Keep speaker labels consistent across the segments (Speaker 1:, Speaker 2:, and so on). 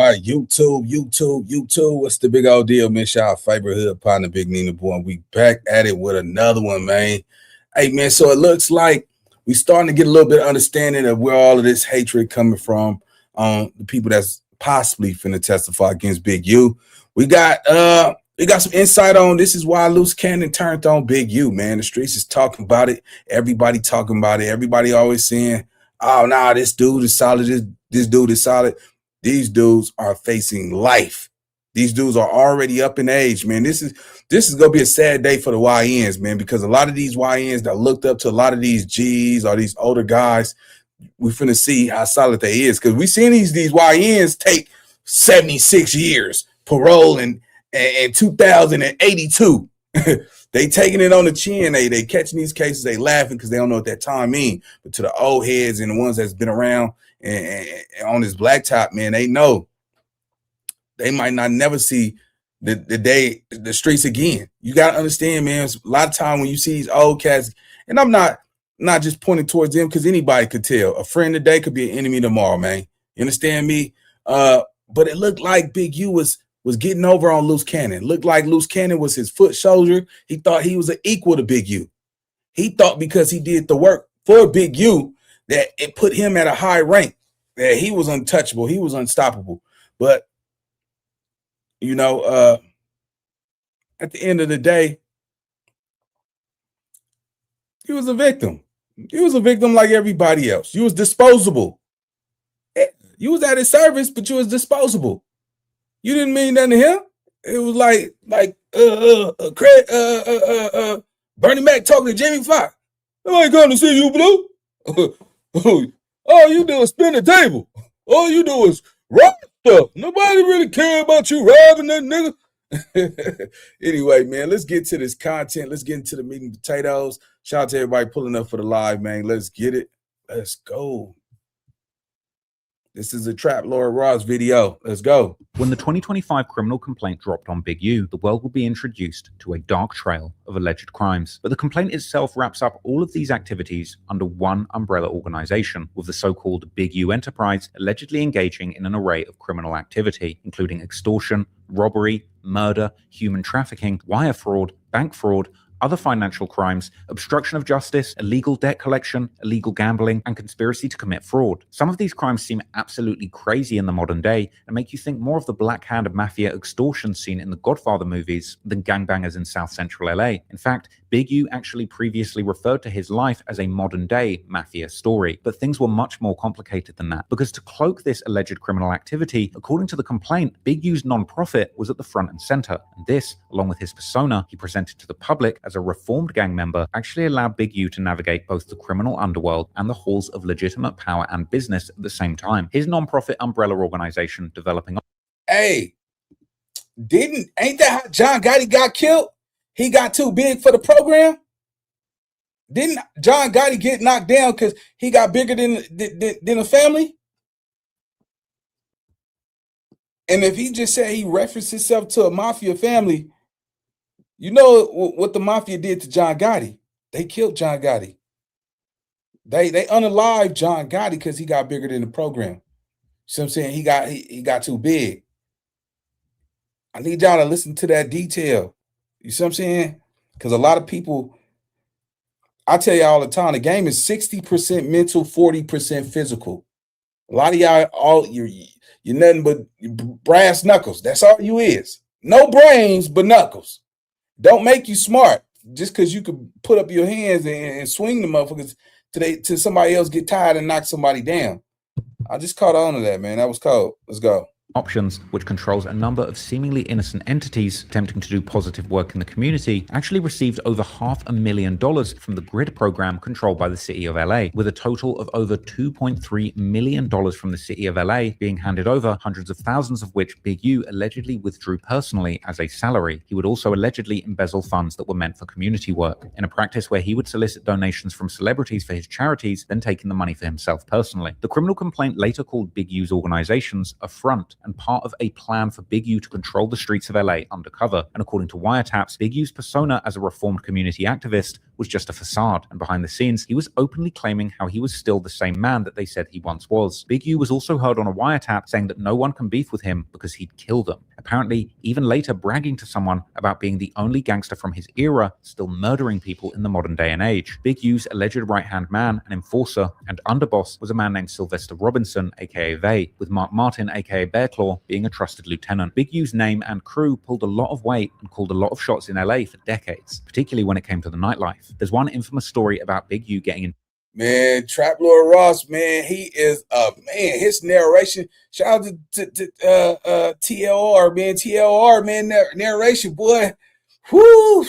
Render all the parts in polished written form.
Speaker 1: right, YouTube. What's the big old deal, man? Y'all favorite hood partner, Big Nina Boy. And we back at it with another one, man. Hey, man, so it looks like we starting to get a little bit of understanding of where all of this hatred coming from on the people that's possibly finna testify against Big U. We got some insight on this is why Luce Cannon turned on Big U, man. The streets is talking about it. Everybody talking about it. Everybody always saying, oh, nah, this dude is solid. This dude is solid. These dudes are facing life. These dudes are already up in age, man. This is gonna be a sad day for the YNs, man, because a lot of these YNs that looked up to a lot of these G's or these older guys, we finna see how solid they is. Because we seen these YNs take 76 years parole in 2082. They taking it on the chin. They catching these cases. They laughing because they don't know what that time mean. But to the old heads and the ones that's been around and on this blacktop, man, they know they might not never see the streets again. You got to understand, man, a lot of time when you see these old cats, and I'm not just pointing towards them because anybody could tell. A friend today could be an enemy tomorrow, man. You understand me? But it looked like Big U was getting over on Luce Cannon. Looked like Luce Cannon was his foot soldier. He thought he was an equal to Big U. He thought because he did the work for Big U that it put him at a high rank, that he was untouchable, he was unstoppable. But, you know, at the end of the day, he was a victim. He was a victim like everybody else. You was disposable. You was at his service, but you was disposable. You didn't mean nothing to him. It was like Bernie Mac talking to Jamie Foxx. I ain't going to see you, Blue. All you do is spin the table. All you do is rob stuff. Nobody really care about you robbing that nigga. Anyway, man, let's get to this content. Let's get into the meat and potatoes. Shout out to everybody pulling up for the live, man. Let's get it. Let's go. This is a Trap Lord Ross video. Let's go.
Speaker 2: When the 2025 criminal complaint dropped on Big U, the world will be introduced to a dark trail of alleged crimes. But the complaint itself wraps up all of these activities under one umbrella organization, with the so-called Big U enterprise allegedly engaging in an array of criminal activity, including extortion, robbery, murder, human trafficking, wire fraud, bank fraud, other financial crimes, obstruction of justice, illegal debt collection, illegal gambling, and conspiracy to commit fraud. Some of these crimes seem absolutely crazy in the modern day and make you think more of the Black Hand Mafia extortion scene in the Godfather movies than gangbangers in South Central LA. In fact, Big U actually previously referred to his life as a modern-day mafia story, but things were much more complicated than that, because to cloak this alleged criminal activity, according to the complaint, Big U's non-profit was at the front and center, and this, along with his persona he presented to the public as a reformed gang member, actually allowed Big U to navigate both the criminal underworld and the halls of legitimate power and business at the same time. His non-profit umbrella organization developing...
Speaker 1: Hey, ain't that how John Gotti got killed? He got too big for the program. Didn't John Gotti get knocked down because he got bigger than a family? And if he just said he referenced himself to a mafia family, you know what the mafia did to John Gotti? They killed John Gotti. They unalived John Gotti because he got bigger than the program. So I'm saying he got too big. I need y'all to listen to that detail. You see what I'm saying? Because a lot of people, I tell you all the time, the game is 60% mental, 40% physical. A lot of y'all, you're nothing but brass knuckles. That's all you is. No brains, but knuckles. Don't make you smart just because you could put up your hands and swing the motherfuckers till somebody else get tired and knock somebody down. I just caught on to that, man. That was cold. Let's go.
Speaker 2: Options, which controls a number of seemingly innocent entities attempting to do positive work in the community, actually received over $500,000 from the GRID program controlled by the City of LA, with a total of over $2.3 million from the City of LA being handed over, hundreds of thousands of which Big U allegedly withdrew personally as a salary. He would also allegedly embezzle funds that were meant for community work, in a practice where he would solicit donations from celebrities for his charities, then taking the money for himself personally. The criminal complaint later called Big U's organizations a front and part of a plan for Big U to control the streets of LA undercover. And according to wiretaps, Big U's persona as a reformed community activist was just a facade, and behind the scenes, he was openly claiming how he was still the same man that they said he once was. Big U was also heard on a wiretap saying that no one can beef with him because he'd kill them. Apparently, even later bragging to someone about being the only gangster from his era still murdering people in the modern day and age. Big U's alleged right-hand man, an enforcer, and underboss was a man named Sylvester Robinson, aka Vay, with Mark Martin, aka Bearclaw, being a trusted lieutenant. Big U's name and crew pulled a lot of weight and called a lot of shots in LA for decades, particularly when it came to the nightlife. There's one infamous story about Big U getting in.
Speaker 1: Man, Trap Lord Ross, man, he is a man. His narration, shout out to TLR, man. TLR, man, narration, boy. Whoo,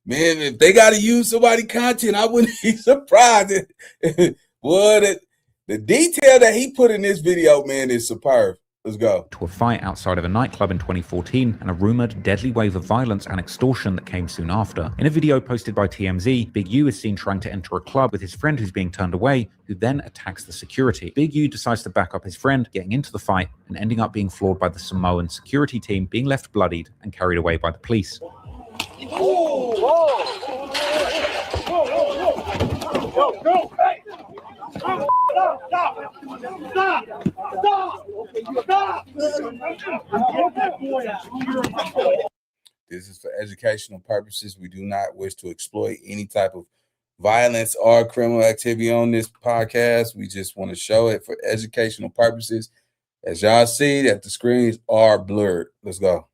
Speaker 1: man, if they got to use somebody content, I wouldn't be surprised. Boy, the detail that he put in this video, man, is superb. Let's go.
Speaker 2: To a fight outside of a nightclub in 2014 and a rumored deadly wave of violence and extortion that came soon after. In a video posted by TMZ, Big U is seen trying to enter a club with his friend who's being turned away, who then attacks the security. Big U decides to back up his friend, getting into the fight and ending up being floored by the Samoan security team, being left bloodied and carried away by the police.
Speaker 1: This is for educational purposes. We do not wish to exploit any type of violence or criminal activity on this podcast. We just want to show it for educational purposes. As y'all see that the screens are blurred. Let's go.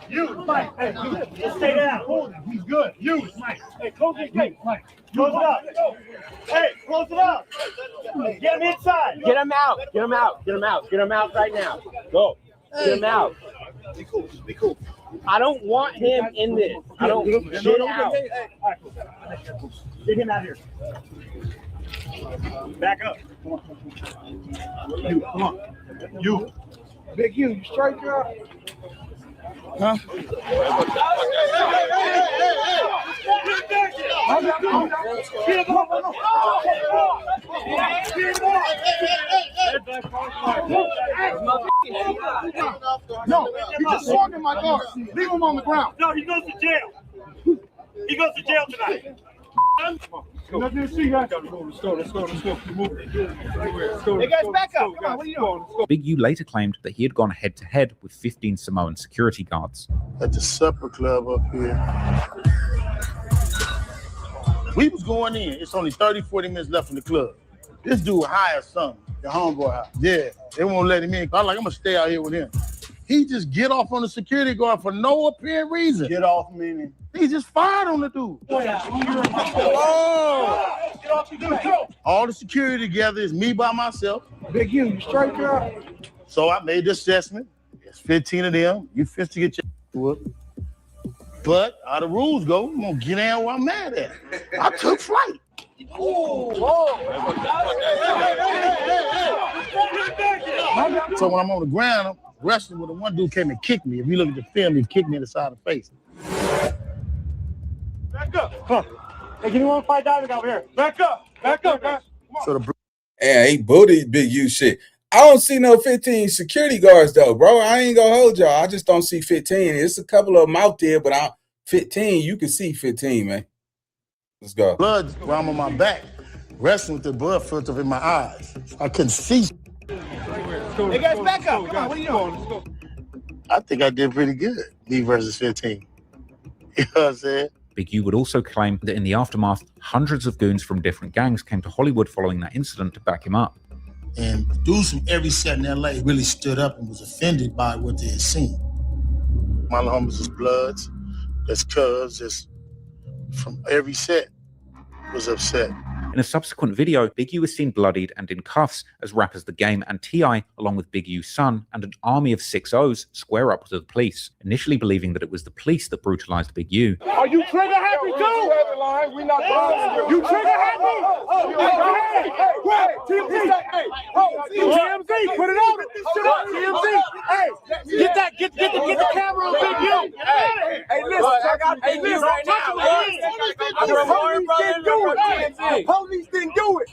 Speaker 3: You, Mike. Hey, you stay down. Hold him. He's good. You, Mike. Hey, close the gate, Mike. Close it up. Hey, close it up. Get him inside.
Speaker 4: Get him out. Get him out. Get him out. Get him out right now. Go. Get him out.
Speaker 3: Be cool. Be cool.
Speaker 4: I don't want him in this. I don't. Get out.
Speaker 3: Get him out here. Back up. Come on. You, come on. You. Big you straight up. Huh? No, he just swung in my guard. Leave him on the ground. No, he goes to jail. He goes to jail tonight. Nothing to see. Let's go. Let's go. Hey guys, back up. Come on, what are you doing?
Speaker 2: Big U later claimed that he had gone head-to-head with 15 Samoan security guards.
Speaker 5: At the supper club up here. We was going in. It's only 30, 40 minutes left in the club. This dude hired something. The homeboy house. Yeah, they won't let him in. I'm like, I'm gonna stay out here with him. He just get off on the security guard for no apparent reason.
Speaker 3: Get off, meaning.
Speaker 5: He just fired on the dude. All the security together is me by myself.
Speaker 3: Big you straight up.
Speaker 5: So I made the assessment. It's 15 of them. You 50 get your whooped. But how the rules go, I'm gonna get down where I'm mad at. I took flight. So when I'm on the ground, I'm wrestling with the one dude came and kicked me. If you look at the film, he kicked me in the side of the face.
Speaker 3: Back up. Come on. Hey, give me one fight diving over here. Back up. Back up, guys.
Speaker 5: So the
Speaker 1: And he booted Big U shit. I don't see no 15 security guards though, bro. I ain't gonna hold y'all. I just don't see 15. It's a couple of them out there, but 15, you can see 15, man. Let's go.
Speaker 5: blood around on my back, wrestling with the blood filter in my eyes. I couldn't see.
Speaker 3: Hey, guys, back up. Come on, what are you doing?
Speaker 5: I think I did pretty good, me versus 15. You know what I'm saying?
Speaker 2: Big U would also claim that in the aftermath, hundreds of goons from different gangs came to Hollywood following that incident to back him up.
Speaker 5: And dudes from every set in LA really stood up and was offended by what they had seen. My homies is Bloods, that's Cubs, that's from every set was upset.
Speaker 2: In a subsequent video, Big U was seen bloodied and in cuffs as rappers The Game and T.I., along with Big U's son and an army of 6-0s, square up to the police, initially believing that it was the police that brutalized Big U.
Speaker 3: Are you trigger happy too?
Speaker 6: We not bothering
Speaker 3: You trigger happy? TMZ, put it on. TMZ, hey, get the camera on Big U. Hey, listen,
Speaker 6: right now.
Speaker 3: Police didn't do it.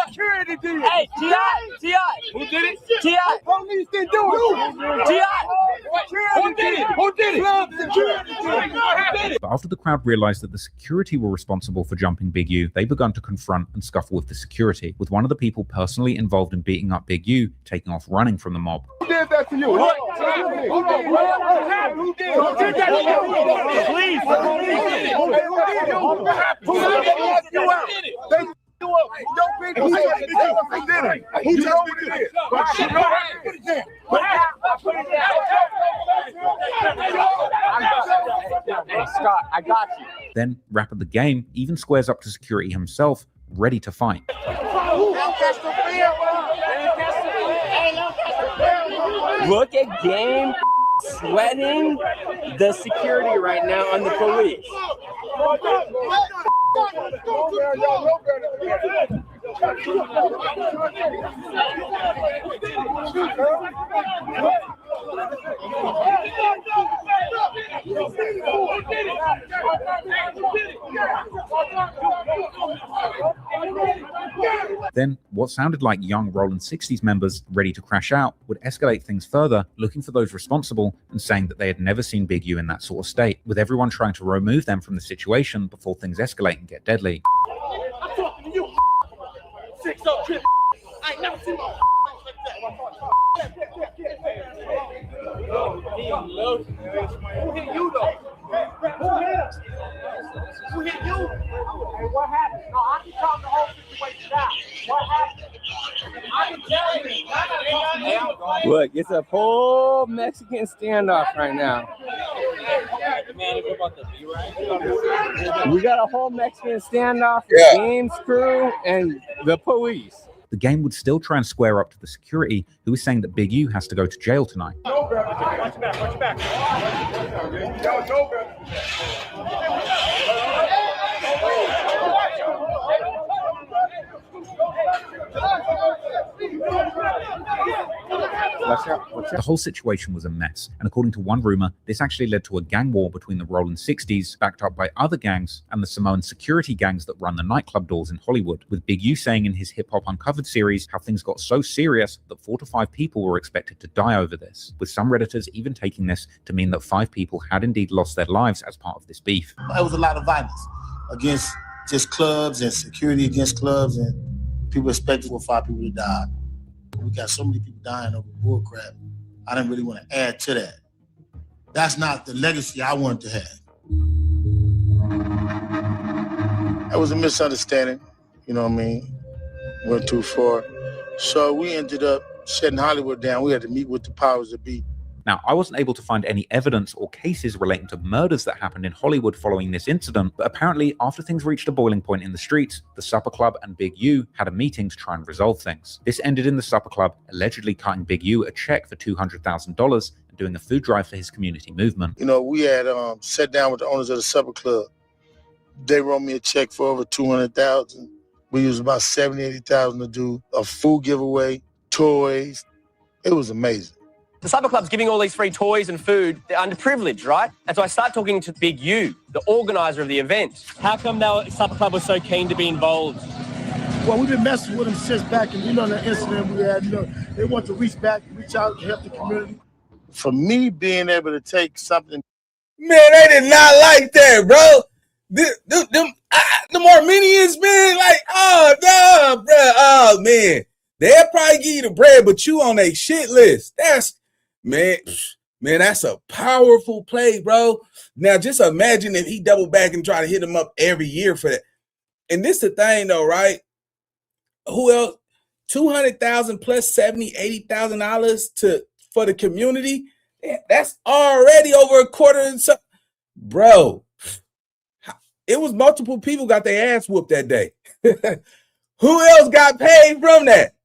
Speaker 3: Security did it.
Speaker 4: Hey, T.I. Who did it? T.I.
Speaker 6: Police didn't do it.
Speaker 4: T.I.
Speaker 6: Who did it? Who did it? Who did it?
Speaker 2: But after the crowd realized that the security were responsible for jumping Big U, they begun to confront and scuffle with the security, with one of the people personally involved in beating up Big U taking off running from the mob.
Speaker 6: Who did that to you? Who did that to you?
Speaker 4: Please.
Speaker 6: Who did you out? They you up. Your people say who did it. Who told me to do it? Put it down.
Speaker 4: Hey, Scott, I got you.
Speaker 2: Then, Rapper the Game even squares up to security himself, ready to fight.
Speaker 4: Look at Game sweating the security right now on the police.
Speaker 2: Then, what sounded like young Rolling 60s members ready to crash out would escalate things further, looking for those responsible and saying that they had never seen Big U in that sort of state, with everyone trying to remove them from the situation before things escalate and get deadly.
Speaker 3: I'm talking to you, 6-0 trip. I ain't never seen my like that. Who hit you though? Who hit you? Hey, what happened? No, I can calm the whole situation down. What happened? I can tell you.
Speaker 4: Look, it's a full Mexican standoff right now. We got a whole Mexican standoff with Game's crew and the police.
Speaker 2: The Game would still try and square up to the security, who was saying that Big U has to go to jail tonight.
Speaker 3: Watch back, watch back.
Speaker 2: The whole situation was a mess, and according to one rumor, this actually led to a gang war between the Rolling 60s, backed up by other gangs, and the Samoan security gangs that run the nightclub doors in Hollywood, with Big U saying in his Hip Hop Uncovered series how things got so serious that 4 to 5 people were expected to die over this, with some Redditors even taking this to mean that 5 people had indeed lost their lives as part of this beef.
Speaker 5: It was a lot of violence against just clubs and security against clubs, and people expected 4 or 5 people to die. We got so many people dying over bullcrap. I didn't really want to add to that. That's not the legacy I wanted to have. That was a misunderstanding, you know what I mean? Went too far. So we ended up shutting Hollywood down. We had to meet with the powers that be.
Speaker 2: Now, I wasn't able to find any evidence or cases relating to murders that happened in Hollywood following this incident, but apparently after things reached a boiling point in the streets, the Supper Club and Big U had a meeting to try and resolve things. This ended in the Supper Club allegedly cutting Big U a check for $200,000 and doing a food drive for his community movement.
Speaker 5: You know, we had sat down with the owners of the Supper Club. They wrote me a check for over $200,000. We used about $70,000, $80,000 to do a food giveaway, toys. It was amazing.
Speaker 7: The Supper Club's giving all these free toys and food. They're underprivileged, right? And so I start talking to Big U, the organizer of the event. How come the Supper Club was so keen to be involved?
Speaker 5: Well, we've been messing with them since back in, the incident we had. They want to reach back, reach out, and help the community. For me, being able to take something.
Speaker 1: Man, they did not like that, bro. The Armenians, man, like, oh, no, bro. Oh, man. They'll probably give you the bread, but you on a shit list. Man, that's a powerful play, bro. Now, just imagine if he double back and try to hit him up every year for that. And this the thing, though, right? Who else? $200,000 plus $70,000-$80,000 for the community. That's already over a quarter and something, bro. It was multiple people got their ass whooped that day. Who else got paid from that?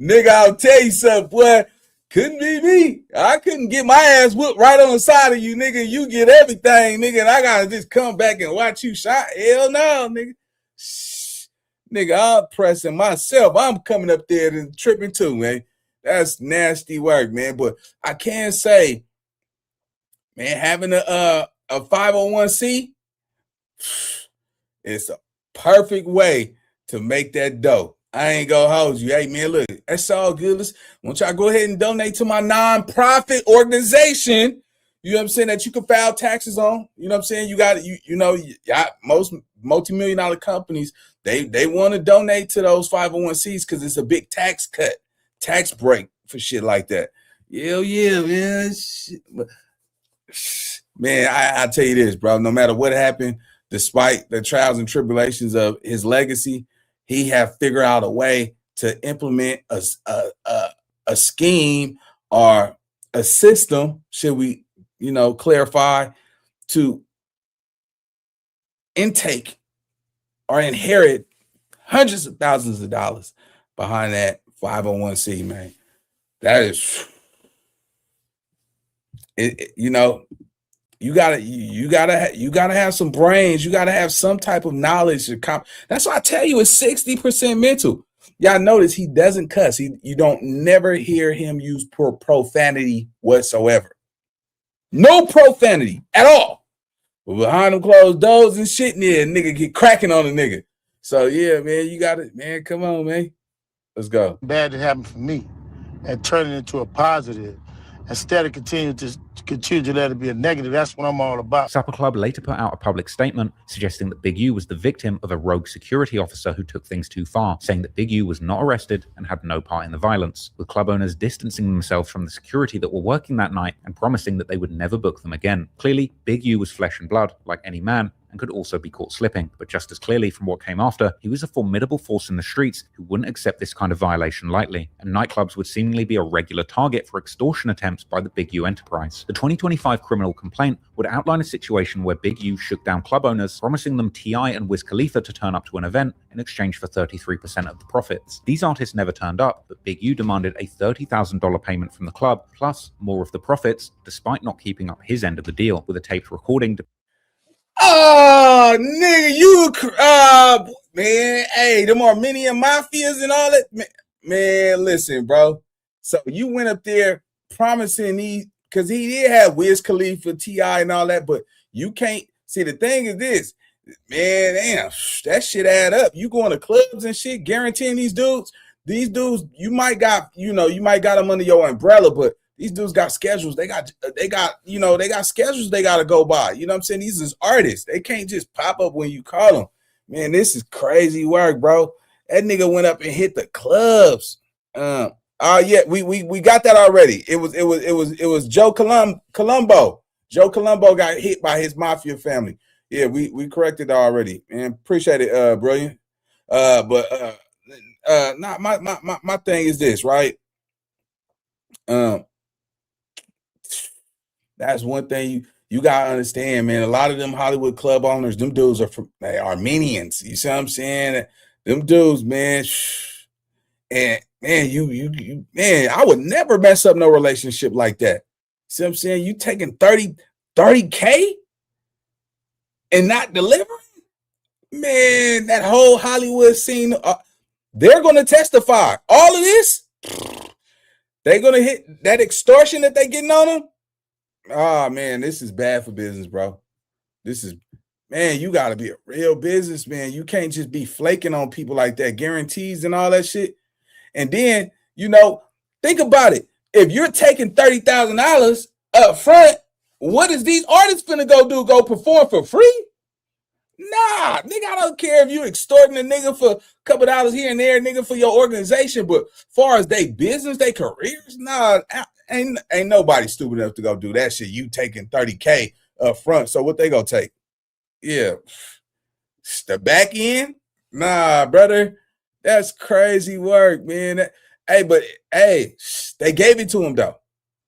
Speaker 1: Nigga, I'll tell you something, boy. Couldn't be me. I couldn't get my ass whooped right on the side of you, nigga. You get everything, nigga, and I gotta just come back and watch you shot. Hell no, nigga. Shh. Nigga, I'm pressing myself. I'm coming up there and tripping too, man. That's nasty work, man. But I can say, man, having a 501c, it's a perfect way to make that dough. I ain't gonna hold you. Hey, man, look, that's all good. I want y'all to go ahead and donate to my non-profit organization. You know what I'm saying? That you can file taxes on. You know what I'm saying? You got most multi-million-dollar companies, they want to donate to those 501c because it's a big tax cut, tax break for shit like that. Yeah, man. Man, I tell you this, bro. No matter what happened, despite the trials and tribulations of his legacy, he have figured out a way to implement a scheme or a system, should we, clarify, to intake or inherit hundreds of thousands of dollars behind that 501c, man. That is, you gotta have some brains. You gotta have some type of knowledge. That's why I tell you it's 60% mental. Y'all notice he doesn't cuss. You don't never hear him use profanity whatsoever. No profanity at all. But behind them closed doors and shit, yeah, nigga get cracking on a nigga. So yeah, man, you got it, man. Come on, man. Let's go.
Speaker 5: Bad that happened for me and turn it into a positive instead of continue to let it be a negative. That's what I'm all about.
Speaker 2: Supper Club later put out a public statement suggesting that Big U was the victim of a rogue security officer who took things too far, saying that Big U was not arrested and had no part in the violence, with club owners distancing themselves from the security that were working that night and promising that they would never book them again. Clearly, Big U was flesh and blood, like any man, and could also be caught slipping. But just as clearly from what came after, he was a formidable force in the streets who wouldn't accept this kind of violation lightly, and nightclubs would seemingly be a regular target for extortion attempts by the Big U enterprise. The 2025 criminal complaint would outline a situation where Big U shook down club owners, promising them T.I. and Wiz Khalifa to turn up to an event in exchange for 33% of the profits. These artists never turned up, but Big U demanded a $30,000 payment from the club, plus more of the profits, despite not keeping up his end of the deal, with a taped recording.
Speaker 1: Oh, nigga, man, hey, them Armenian mafias and all that, man, listen, bro. So you went up there promising because he did have Wiz Khalifa, T.I. and all that, but you can't, see, the thing is this, man, damn, that shit add up. You going to clubs and shit, guaranteeing these dudes, you might got them under your umbrella, but these dudes got schedules. They got schedules they got to go by. You know what I'm saying? These is artists. They can't just pop up when you call them. Man, this is crazy work, bro. That nigga went up and hit the clubs. Yeah, we got that already. It was Joe Colombo. Joe Colombo got hit by his mafia family. Yeah, we corrected that already. Man, appreciate it, brilliant. But my thing is this, right? That's one thing you gotta understand, man. A lot of them Hollywood club owners, them dudes are Armenians. You see what I'm saying? Them dudes, man. And man, man, I would never mess up no relationship like that. See what I'm saying? You taking 30K and not delivering? Man, that whole Hollywood scene, they're gonna testify. All of this, they're gonna hit that extortion that they getting on them. Oh man, this is bad for business, bro. This is, man, you gotta be a real businessman. You can't just be flaking on people like that, guarantees and all that shit. And then, think about it. If you're taking $30,000 up front, what is these artists finna go do? Go perform for free? Nah, nigga, I don't care if you extorting a nigga for a couple dollars here and there, nigga, for your organization. But as far as they business, they careers, nah, ain't nobody stupid enough to go do that shit. You taking 30K up front. So what they gonna take? Yeah. The back end? Nah, brother. That's crazy work, man. They gave it to him though.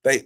Speaker 1: They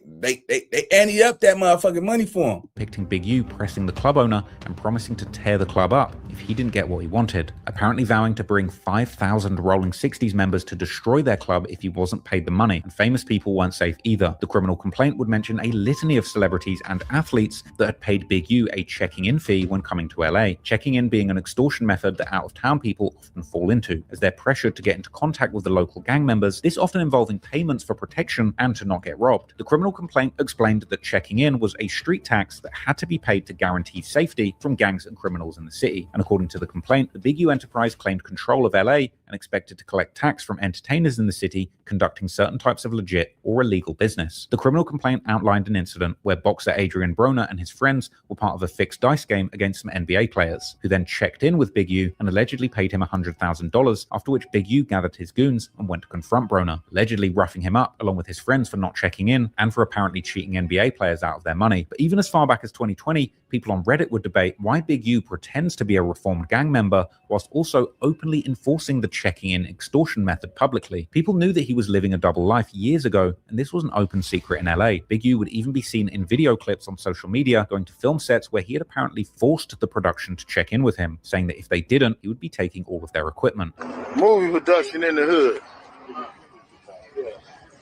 Speaker 1: ante up that motherfucking money for him.
Speaker 2: Depicting Big U pressing the club owner and promising to tear the club up if he didn't get what he wanted, apparently vowing to bring 5,000 Rolling 60s members to destroy their club if he wasn't paid the money. And famous people weren't safe either. The criminal complaint would mention a litany of celebrities and athletes that had paid Big U a checking-in fee when coming to LA. Checking in being an extortion method that out-of-town people often fall into, as they're pressured to get into contact with the local gang members, this often involving payments for protection and to not get robbed. The criminal complaint explained that checking in was a street tax that had to be paid to guarantee safety from gangs and criminals in the city. And And according to the complaint, the Big U enterprise claimed control of LA and expected to collect tax from entertainers in the city conducting certain types of legit or illegal business. The criminal complaint outlined an incident where boxer Adrian Broner and his friends were part of a fixed dice game against some NBA players, who then checked in with Big U and allegedly paid him $100,000, after which Big U gathered his goons and went to confront Broner, allegedly roughing him up along with his friends for not checking in and for apparently cheating NBA players out of their money. But even as far back as 2020, people on Reddit would debate why Big U pretends to be a reformed gang member whilst also openly enforcing the checking in extortion method publicly. People knew that he was living a double life years ago, and this was an open secret in LA. Big U would even be seen in video clips on social media going to film sets where he had apparently forced the production to check in with him, saying that if they didn't, he would be taking all of their equipment.
Speaker 5: Movie production in the hood.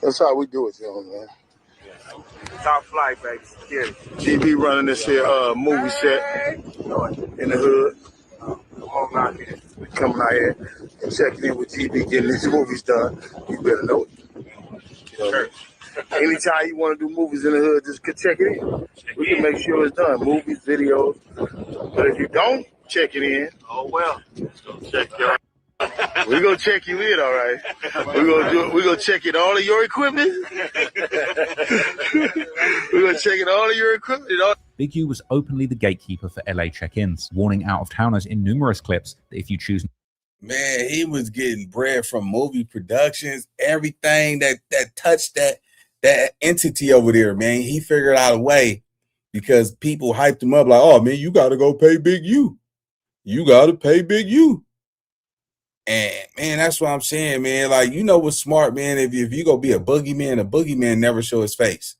Speaker 5: That's how we do it, young man.
Speaker 6: Top flight, baby. Yeah.
Speaker 5: GB running this here movie set in the hood.
Speaker 6: Come on out here.
Speaker 5: Coming out here and checking in with GB, getting these movies done. You better know it.
Speaker 6: Sure.
Speaker 5: Anytime you want to do movies in the hood, just check it in. We can make sure it's done. Movies, videos. But if you don't check it in,
Speaker 6: Oh, well. Let's go check your
Speaker 5: we're gonna check you in, all right. We're gonna check in all of your equipment. We're gonna check in all of your equipment.
Speaker 2: Big U was openly the gatekeeper for LA check-ins, warning out-of-towners in numerous clips that if you choose...
Speaker 1: Man, he was getting bread from movie productions, everything that touched that entity over there, man. He figured out a way because people hyped him up like, oh, man, you got to go pay Big U. You got to pay Big U. And, man, that's what I'm saying, man. Like, you know what's smart, man? If you go be a boogeyman never show his face.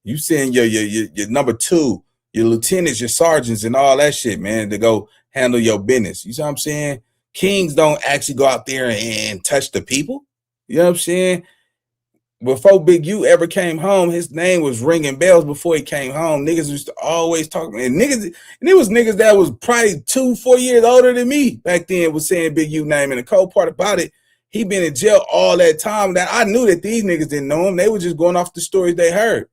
Speaker 1: You send your number two, your lieutenants, your sergeants, and all that shit, man, to go handle your business. You see what I'm saying? Kings don't actually go out there and touch the people. You know what I'm saying? Before Big U ever came home, his name was ringing bells before he came home. Niggas used to always talk, and it was niggas that was probably 2-4 years older than me back then was saying Big U name. And the cold part about it, he been in jail all that time that I knew that these niggas didn't know him. They were just going off the stories they heard.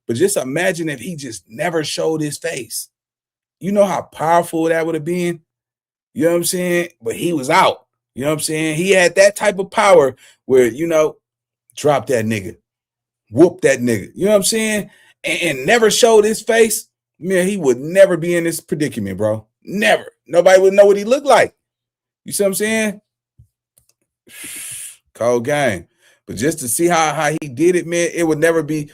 Speaker 1: But just imagine if he just never showed his face. You know how powerful that would have been? You know what I'm saying? But he was out. You know what I'm saying? He had that type of power where, you know, drop that nigga, whoop that nigga. You know what I'm saying? And never showed his face. Man, he would never be in this predicament, bro. Never. Nobody would know what he looked like. You see what I'm saying? Cold game. But just to see how he did it, man, it would never be.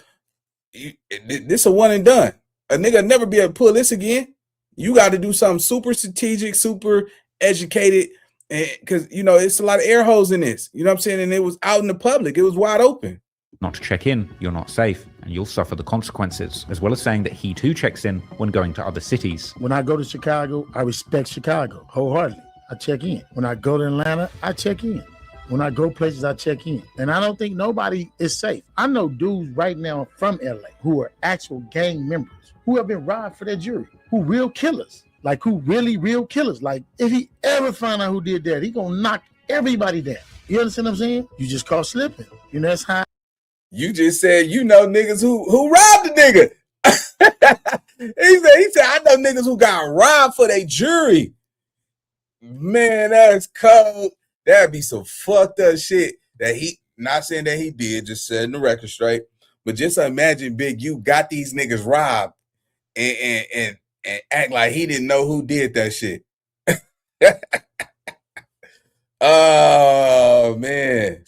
Speaker 1: This a one and done. A nigga never be able to pull this again. You got to do something super strategic, super educated, because, you know, it's a lot of air holes in this. You know what I'm saying? And it was out in the public. It was wide open.
Speaker 2: Not to check in, you're not safe, and you'll suffer the consequences, as well as saying that he too checks in when going to other cities.
Speaker 5: When I go to Chicago, I respect Chicago wholeheartedly. I check in. When I go to Atlanta, I check in. When I go places, I check in. And I don't think nobody is safe. I know dudes right now from LA who are actual gang members who have been robbed for their jewelry, who real killers, like who really real killers. Like if he ever find out who did that, he gonna knock everybody down. You understand what I'm saying? You just caught slipping. You know, that's how.
Speaker 1: You just said, you know, niggas who robbed the nigga. he said, I know niggas who got robbed for their jewelry. Man, that's cold. That'd be some fucked up shit that he, not saying that he did, just setting the record straight. But just imagine Big U got these niggas robbed and act like he didn't know who did that shit. Oh, man.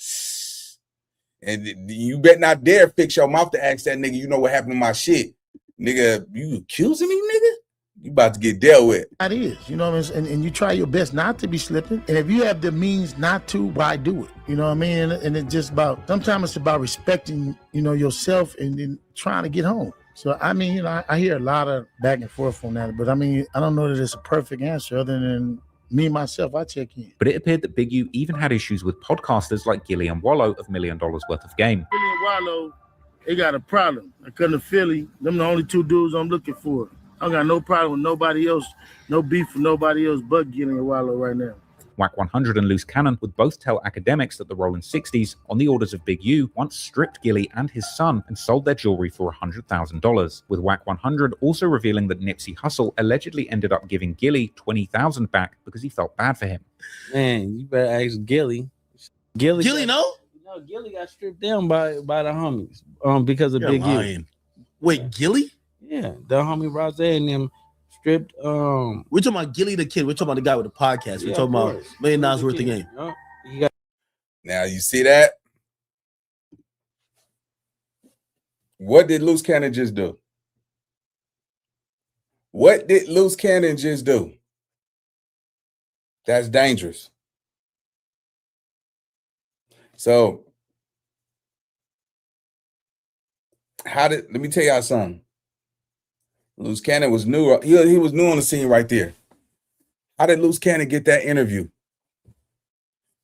Speaker 1: And you better not dare fix your mouth to ask that nigga, you know what happened to my shit. Nigga, you accusing me, nigga? You about to get dealt with.
Speaker 5: That is, you know what I mean? And you try your best not to be slipping. And if you have the means not to, why do it? You know what I mean? And it's just about, sometimes it's about respecting, you know, yourself and then trying to get home. So, I mean, you know, I hear a lot of back and forth on that. But, I mean, I don't know that it's a perfect answer other than me, myself, I check in.
Speaker 2: But it appeared that Big U even had issues with podcasters like Gilly and Wallow of $1 Million worth of game.
Speaker 5: Gilly and Wallow, they got a problem. I come to Philly, them the only two dudes I'm looking for. I don't got no problem with nobody else, no beef with nobody else but Gilly and Wallow right now.
Speaker 2: Whack 100 and Luce Cannon would both tell academics that the Rolling 60s, on the orders of Big U, once stripped Gilly and his son and sold their jewelry for $100,000, with Whack 100 also revealing that Nipsey Hussle allegedly ended up giving Gilly $20,000 back because he felt bad for him.
Speaker 8: Man, you better ask Gilly.
Speaker 6: Gilly, no?
Speaker 8: No, Gilly got stripped down by the homies because of
Speaker 6: You're
Speaker 8: Big
Speaker 6: lying.
Speaker 8: U.
Speaker 6: Wait, Gilly?
Speaker 8: Yeah, the homie Rose and them stripped.
Speaker 6: We're talking about Gilly the Kid. We're talking about the guy with the podcast. We're
Speaker 8: Yeah,
Speaker 6: talking
Speaker 8: of
Speaker 6: about
Speaker 8: course.
Speaker 6: $1 million worth of game.
Speaker 8: You got
Speaker 1: Now you see that? What did Luce Cannon just do? What did Luce Cannon just do? That's dangerous. So, let me tell y'all something. Luce Cannon was new. He was new on the scene right there. How did Luce Cannon get that interview?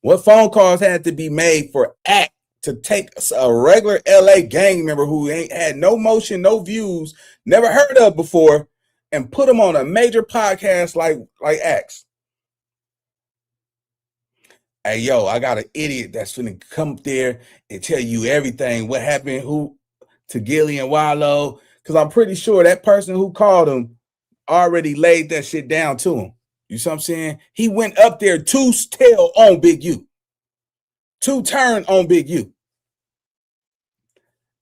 Speaker 1: What phone calls had to be made for Act to take a regular LA gang member who ain't had no motion, no views, never heard of before, and put him on a major podcast like Acts? Hey, yo, I got an idiot that's finna come up there and tell you everything. What happened to Gilly and Wallow? Because I'm pretty sure that person who called him already laid that shit down to him. You see what I'm saying? He went up there to tell on Big U. To turn on Big U.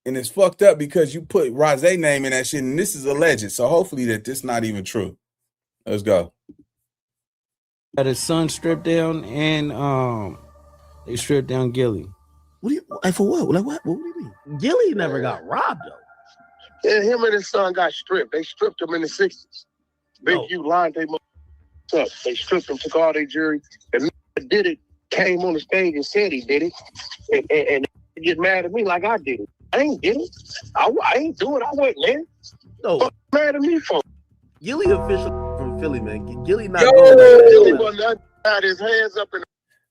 Speaker 1: And it's fucked up because you put Rose name in that shit, and this is alleged. So hopefully that this not even true. Let's go.
Speaker 8: his son stripped down, and they stripped down Gilly.
Speaker 6: What do you like for what? Like what? What do you mean? Gilly never got robbed though.
Speaker 5: Yeah, him and his son got stripped. They stripped him in the 60s. Big U lined them up. They stripped him, took all their jewelry. The man did it, came on the stage and said he did it. And they get mad at me like I did it. I ain't did it. I ain't do it. I wasn't there.
Speaker 6: No.
Speaker 5: What mad at me for?
Speaker 6: Gilly official from Philly, man. Gilly not
Speaker 1: Yo!
Speaker 6: going back.
Speaker 5: Gilly wasn't had his hands up in the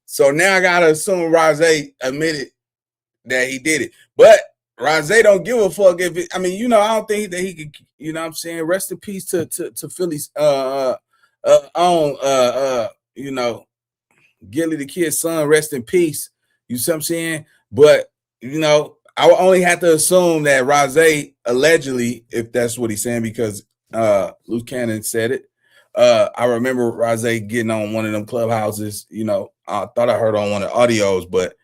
Speaker 1: So now I gotta assume Rose admitted that he did it. But Rose don't give a fuck if it, I mean, you know, I don't think that he could, you know what I'm saying? Rest in peace to Philly's you know, Gilly the Kid's son, rest in peace. You see what I'm saying? But you know, I would only have to assume that Rose allegedly, if that's what he's saying, because Luce Cannon said it. I remember Rose getting on one of them clubhouses, you know, I thought I heard on one of the audios, but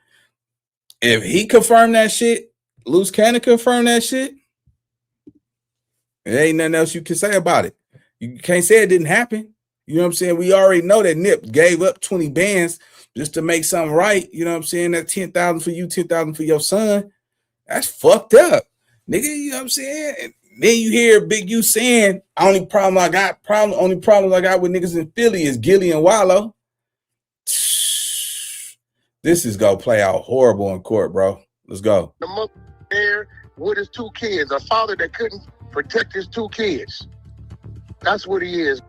Speaker 1: if he confirmed that shit, Luce Cannon confirmed that shit, there ain't nothing else you can say about it. You can't say it didn't happen. You know what I'm saying? We already know that Nip gave up 20 bands just to make something right. You know what I'm saying? That 10,000 for you, 10,000 for your son. That's fucked up, nigga. You know what I'm saying? And then you hear Big U saying, only problem I got with niggas in Philly is Gilly and Wallow. This is gonna play out horrible in court, bro. Let's go.
Speaker 5: The mother there with his two kids, a father that couldn't protect his two kids. That's what he is.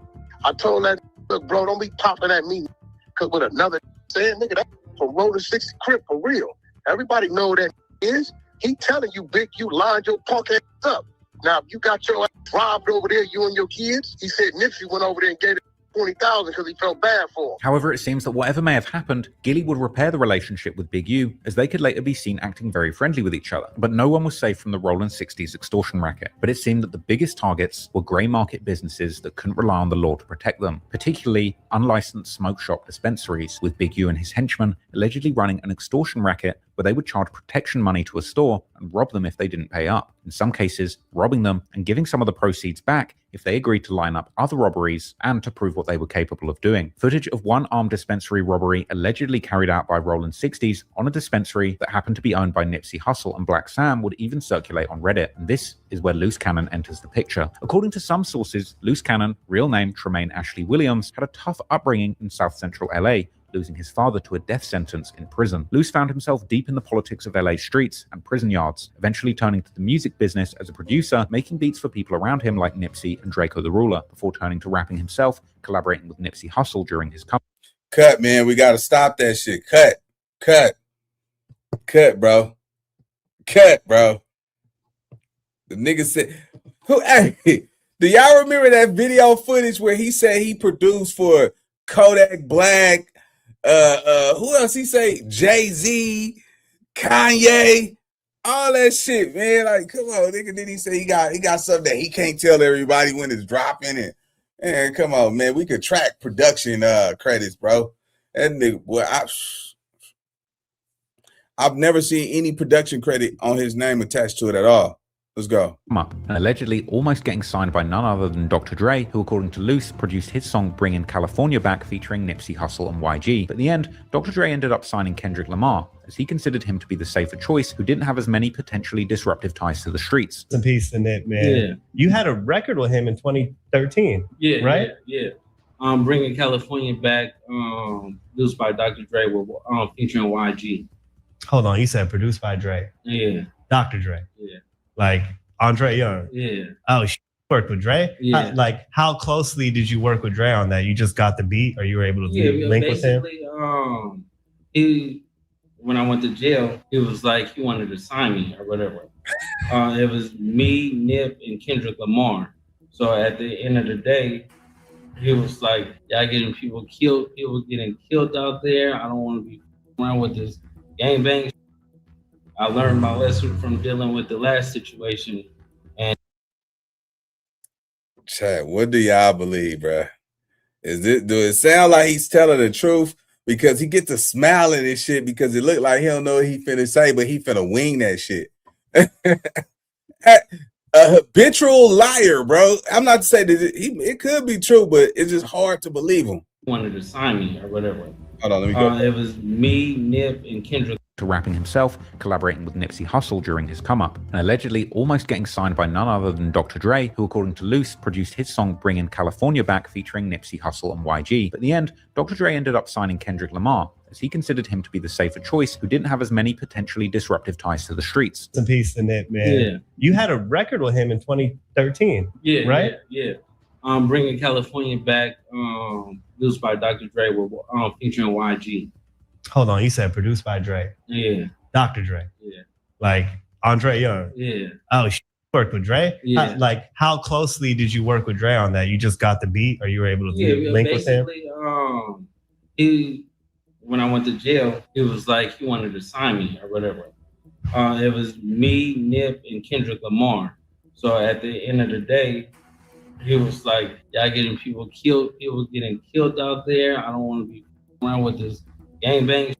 Speaker 5: I told that, look, bro, don't be popping at me because with another saying, nigga, that from Roller 60 Crip for real. Everybody know that is. He telling you, Big, you lined your punk ass up. Now, if you got your ass robbed over there, you and your kids, he said Nipsey went over there and gave it 20,000 because he felt bad for him.
Speaker 2: However, it seems that whatever may have happened, Gilly would repair the relationship with Big U, as they could later be seen acting very friendly with each other. But no one was safe from the Rolling 60s extortion racket. But it seemed that the biggest targets were grey market businesses that couldn't rely on the law to protect them, particularly unlicensed smoke shop dispensaries, with Big U and his henchmen allegedly running an extortion racket where they would charge protection money to a store and rob them if they didn't pay up. In some cases, robbing them and giving some of the proceeds back if they agreed to line up other robberies and to prove what they were capable of doing. Footage of one armed dispensary robbery allegedly carried out by Rolling 60s on a dispensary that happened to be owned by Nipsey Hussle and Black Sam would even circulate on Reddit. And this is where Luce Cannon enters the picture. According to some sources, Luce Cannon, real name Tremaine Ashley Williams, had a tough upbringing in South Central LA, losing his father to a death sentence in prison. Luce found himself deep in the politics of LA streets and prison yards, eventually turning to the music business as a producer, making beats for people around him like Nipsey and Draco the Ruler, before turning to rapping himself, collaborating with Nipsey Hussle during his company.
Speaker 1: Cut, man. We got to stop that shit. Cut, bro. Cut, bro. The nigga said, hey, do y'all remember that video footage where he said he produced for Kodak Black, Who else he say? Jay-Z, Kanye, all that shit, man. Like, come on, nigga. Then he say he got something that he can't tell everybody when it's dropping it. Man, come on, man. We could track production credits, bro. That nigga, boy, I've never seen any production credit on his name attached to it at all. Let's go.
Speaker 2: Up and allegedly almost getting signed by none other than Dr. Dre, who according to Luce produced his song Bringin' California Back featuring Nipsey Hussle and YG. But in the end, Dr. Dre ended up signing Kendrick Lamar, as he considered him to be the safer choice, who didn't have as many potentially disruptive ties to the streets.
Speaker 9: Some piece in it, man. Yeah. You had a record with him in 2013, right?
Speaker 8: Yeah. Bringing California Back, produced by Dr. Dre, with featuring YG.
Speaker 9: Hold on, you said produced by Dre.
Speaker 8: Yeah.
Speaker 9: Dr. Dre.
Speaker 8: Yeah.
Speaker 9: Like Andre Young.
Speaker 8: Yeah.
Speaker 9: Oh, worked with Dre?
Speaker 8: Yeah.
Speaker 9: How closely did you work with Dre on that? You just got the beat, or you were able to link with him?
Speaker 8: When I went to jail, it was like he wanted to sign me or whatever. It was me, Nip, and Kendrick Lamar. So at the end of the day, he was like, y'all getting people killed. People getting killed out there. I don't want to be around with this gangbang. I learned my lesson from dealing with the last situation. And
Speaker 1: Chad, what do y'all believe, bro? Do it sound like he's telling the truth? Because he gets to smiling and shit because it looked like he don't know what he finna say, but he finna wing that shit. A habitual liar, bro. I'm not saying that it could be true, but it's just hard to believe him.
Speaker 8: Wanted to sign me or whatever.
Speaker 1: Hold on, let me go.
Speaker 8: It was me, Nip, and Kendrick.
Speaker 2: To rapping himself, collaborating with Nipsey Hussle during his come-up, and allegedly almost getting signed by none other than Dr. Dre, who according to Luce produced his song Bringin' California Back featuring Nipsey Hussle and YG. But in the end, Dr. Dre ended up signing Kendrick Lamar, as he considered him to be the safer choice, who didn't have as many potentially disruptive ties to the streets.
Speaker 9: Some piece in it, man.
Speaker 8: Yeah.
Speaker 9: You had a record with him in 2013, right?
Speaker 8: Yeah. Bringing California Back, produced by Dr. Dre, with featuring YG.
Speaker 9: Hold on, you said produced by Dre.
Speaker 8: Yeah.
Speaker 9: Dr. Dre.
Speaker 8: Yeah.
Speaker 9: Like Andre Young.
Speaker 8: Yeah.
Speaker 9: Oh, worked with Dre?
Speaker 8: Yeah.
Speaker 9: How closely did you work with Dre on that? You just got the beat, or you were able to link with him?
Speaker 8: When I went to jail, it was like he wanted to sign me or whatever. It was me, Nip, and Kendrick Lamar. So at the end of the day, he was like, y'all getting people killed. People getting killed out there. I don't want to be around with this gangbang.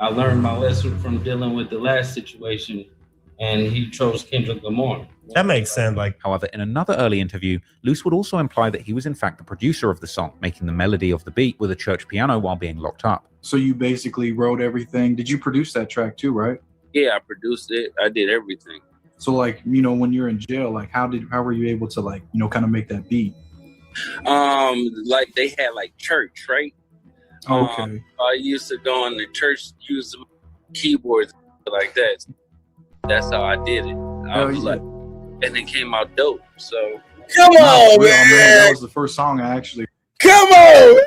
Speaker 8: I learned my lesson from dealing with the last situation, and he chose Kendrick Lamar.
Speaker 9: That makes sense.
Speaker 2: However, in another early interview, Luce would also imply that he was in fact the producer of the song, making the melody of the beat with a church piano while being locked up.
Speaker 10: So you basically wrote everything. Did you produce that track too, right?
Speaker 11: Yeah, I produced it. I did everything.
Speaker 10: So when you're in jail, how were you able to kind of make that beat?
Speaker 11: They had church, right?
Speaker 10: Okay.
Speaker 11: I used to go in the church, use the keyboards like that. That's how I did it. And it came out dope. So
Speaker 1: come on, man.
Speaker 10: That was the first song I actually.
Speaker 1: Come on.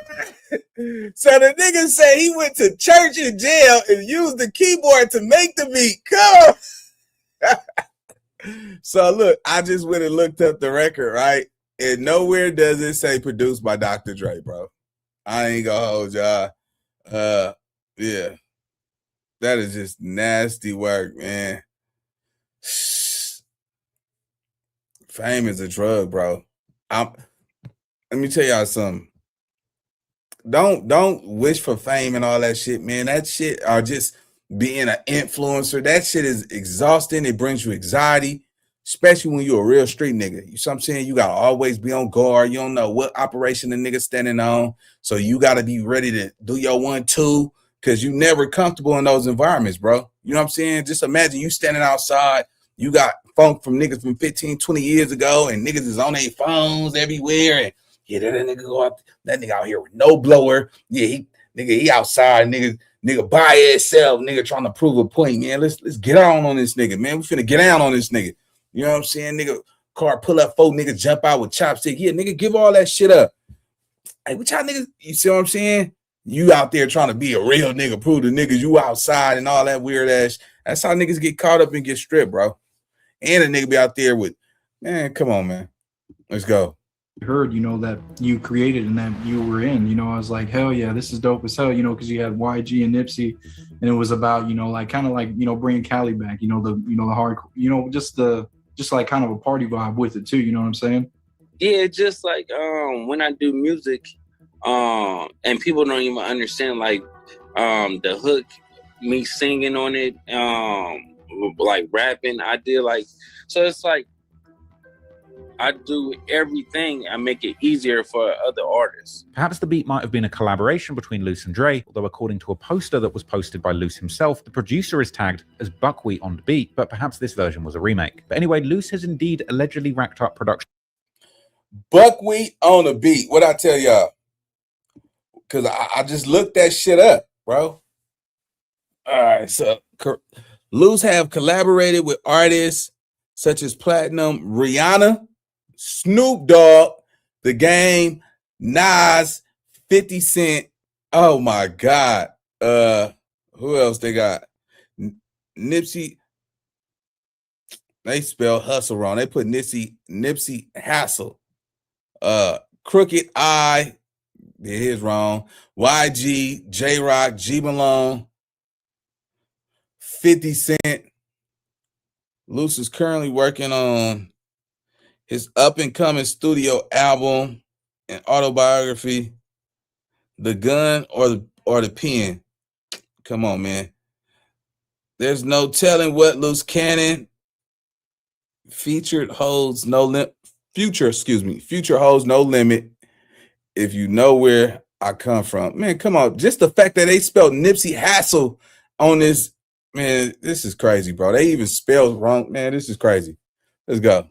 Speaker 1: So the nigga said he went to church in jail and used the keyboard to make the beat. Come on. So look, I just went and looked up the record, right? And nowhere does it say produced by Dr. Dre, bro. I ain't gonna hold y'all. Yeah. That is just nasty work, man. Fame is a drug, bro. Let me tell y'all something. Don't wish for fame and all that shit, man. That shit are just being an influencer. That shit is exhausting. It brings you anxiety, especially when you're a real street nigga. You know what I'm saying? You gotta always be on guard. You don't know what operation the nigga standing on. So you gotta be ready to do your 1-2 because you never comfortable in those environments, bro. You know what I'm saying? Just imagine you standing outside. You got funk from niggas from 15, 20 years ago, and niggas is on their phones everywhere. And yeah, that nigga go out, that nigga out here with no blower. Yeah, he outside, nigga by himself, nigga trying to prove a point, man. Let's get on this nigga, man. We finna get down on this nigga. You know what I'm saying? Nigga, car pull up, 4 niggas jump out with chopstick. Yeah, nigga, give all that shit up. Hey, what y'all niggas, you see what I'm saying? You out there trying to be a real nigga, prove the niggas you outside and all that weird ass. That's how niggas get caught up and get stripped, bro. And a nigga be out there with, man, come on, man. Let's go.
Speaker 10: heard, you know, that you created and that you were in, you know, I was like, hell yeah, this is dope as hell, you know, because you had YG and Nipsey, and it was about, you know, like kind of like, you know, bringing Cali back, you know, the hard, you know, just like kind of a party vibe with it too, you know what I'm saying?
Speaker 11: Yeah, just like when I do music, and people don't even understand like the hook, me singing on it, like rapping, I did like, so it's like I do everything. I make it easier for other artists.
Speaker 2: Perhaps the beat might have been a collaboration between Luce and Dre, although according to a poster that was posted by Luce himself, the producer is tagged as Buckwheat on the beat, but perhaps this version was a remake. But anyway, Luce has indeed allegedly racked up production.
Speaker 1: Buckwheat on the beat. What I tell y'all? Because I just looked that shit up, bro. All right, so Luce have collaborated with artists such as Platinum, Rihanna, Snoop Dogg, The Game, Nas, 50 Cent. Oh my God. Who else they got? Nipsey. They spell hustle wrong. They put Nipsey Hassle. Crooked I. It is wrong. YG, J-Rock, G Malone, 50 Cent. Luce is currently working on his up-and-coming studio album and autobiography, The Gun or the Pen. Come on, man. There's no telling what Luce Cannon future holds no limit. If you know where I come from. Man, come on. Just the fact that they spelled Nipsey Hassle on this, man, this is crazy, bro. They even spelled wrong. Man, this is crazy. Let's go.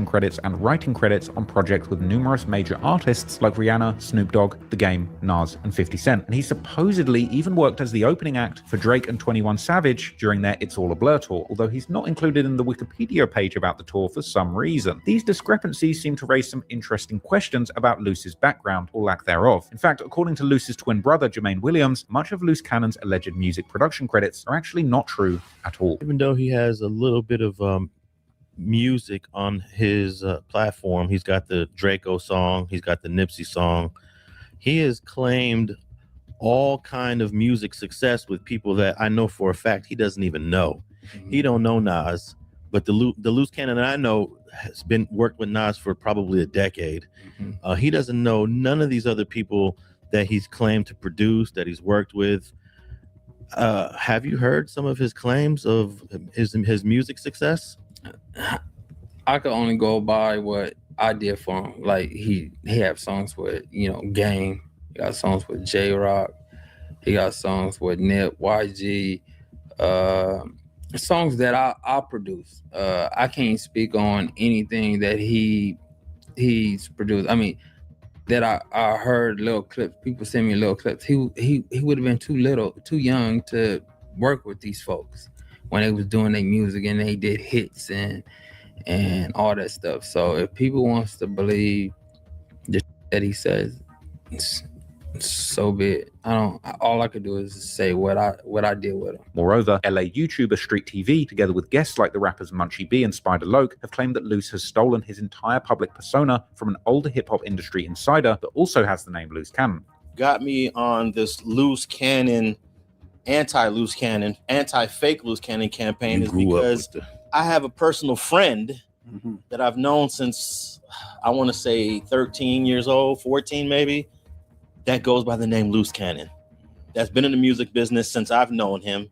Speaker 2: Credits and writing credits on projects with numerous major artists like Rihanna, Snoop Dogg, The Game, Nas, and 50 Cent. And he supposedly even worked as the opening act for Drake and 21 Savage during their It's All a Blur tour, although he's not included in the Wikipedia page about the tour for some reason. These discrepancies seem to raise some interesting questions about Luce's background, or lack thereof. In fact, according to Luce's twin brother, Jermaine Williams, much of Luce Cannon's alleged music production credits are actually not true at all.
Speaker 12: Even though he has a little bit of music on his platform, he's got the Draco song, he's got the Nipsey song, he has claimed all kind of music success with people that I know for a fact he doesn't even know. He don't know Nas, but the Luce Cannon that I know has been worked with Nas for probably a decade. He doesn't know none of these other people that he's claimed to produce, that he's worked with. Have you heard some of his claims of his music success?
Speaker 11: I could only go by what I did for him. Like he have songs with, you know, Game. He got songs with J-Rock. He got songs with Nip, YG. Songs that I produce. I can't speak on anything that he's produced. I mean, that I heard little clips. People send me little clips. He would have been too young to work with these folks when they was doing their music and they did hits and all that stuff. So if people wants to believe the that he says, so be it. All I could do is say what I did with him.
Speaker 2: Moreover, LA YouTuber Street TV, together with guests like the rappers Munchie B and Spider Loke, have claimed that Luce has stolen his entire public persona from an older hip-hop industry insider that also has the name Luce Cannon.
Speaker 12: Got me on this Luce Cannon, anti-Luce Cannon, anti-fake Luce Cannon campaign is because I have a personal friend that I've known since, I want to say 13 years old, 14 maybe, that goes by the name Luce Cannon. That's been in the music business since I've known him.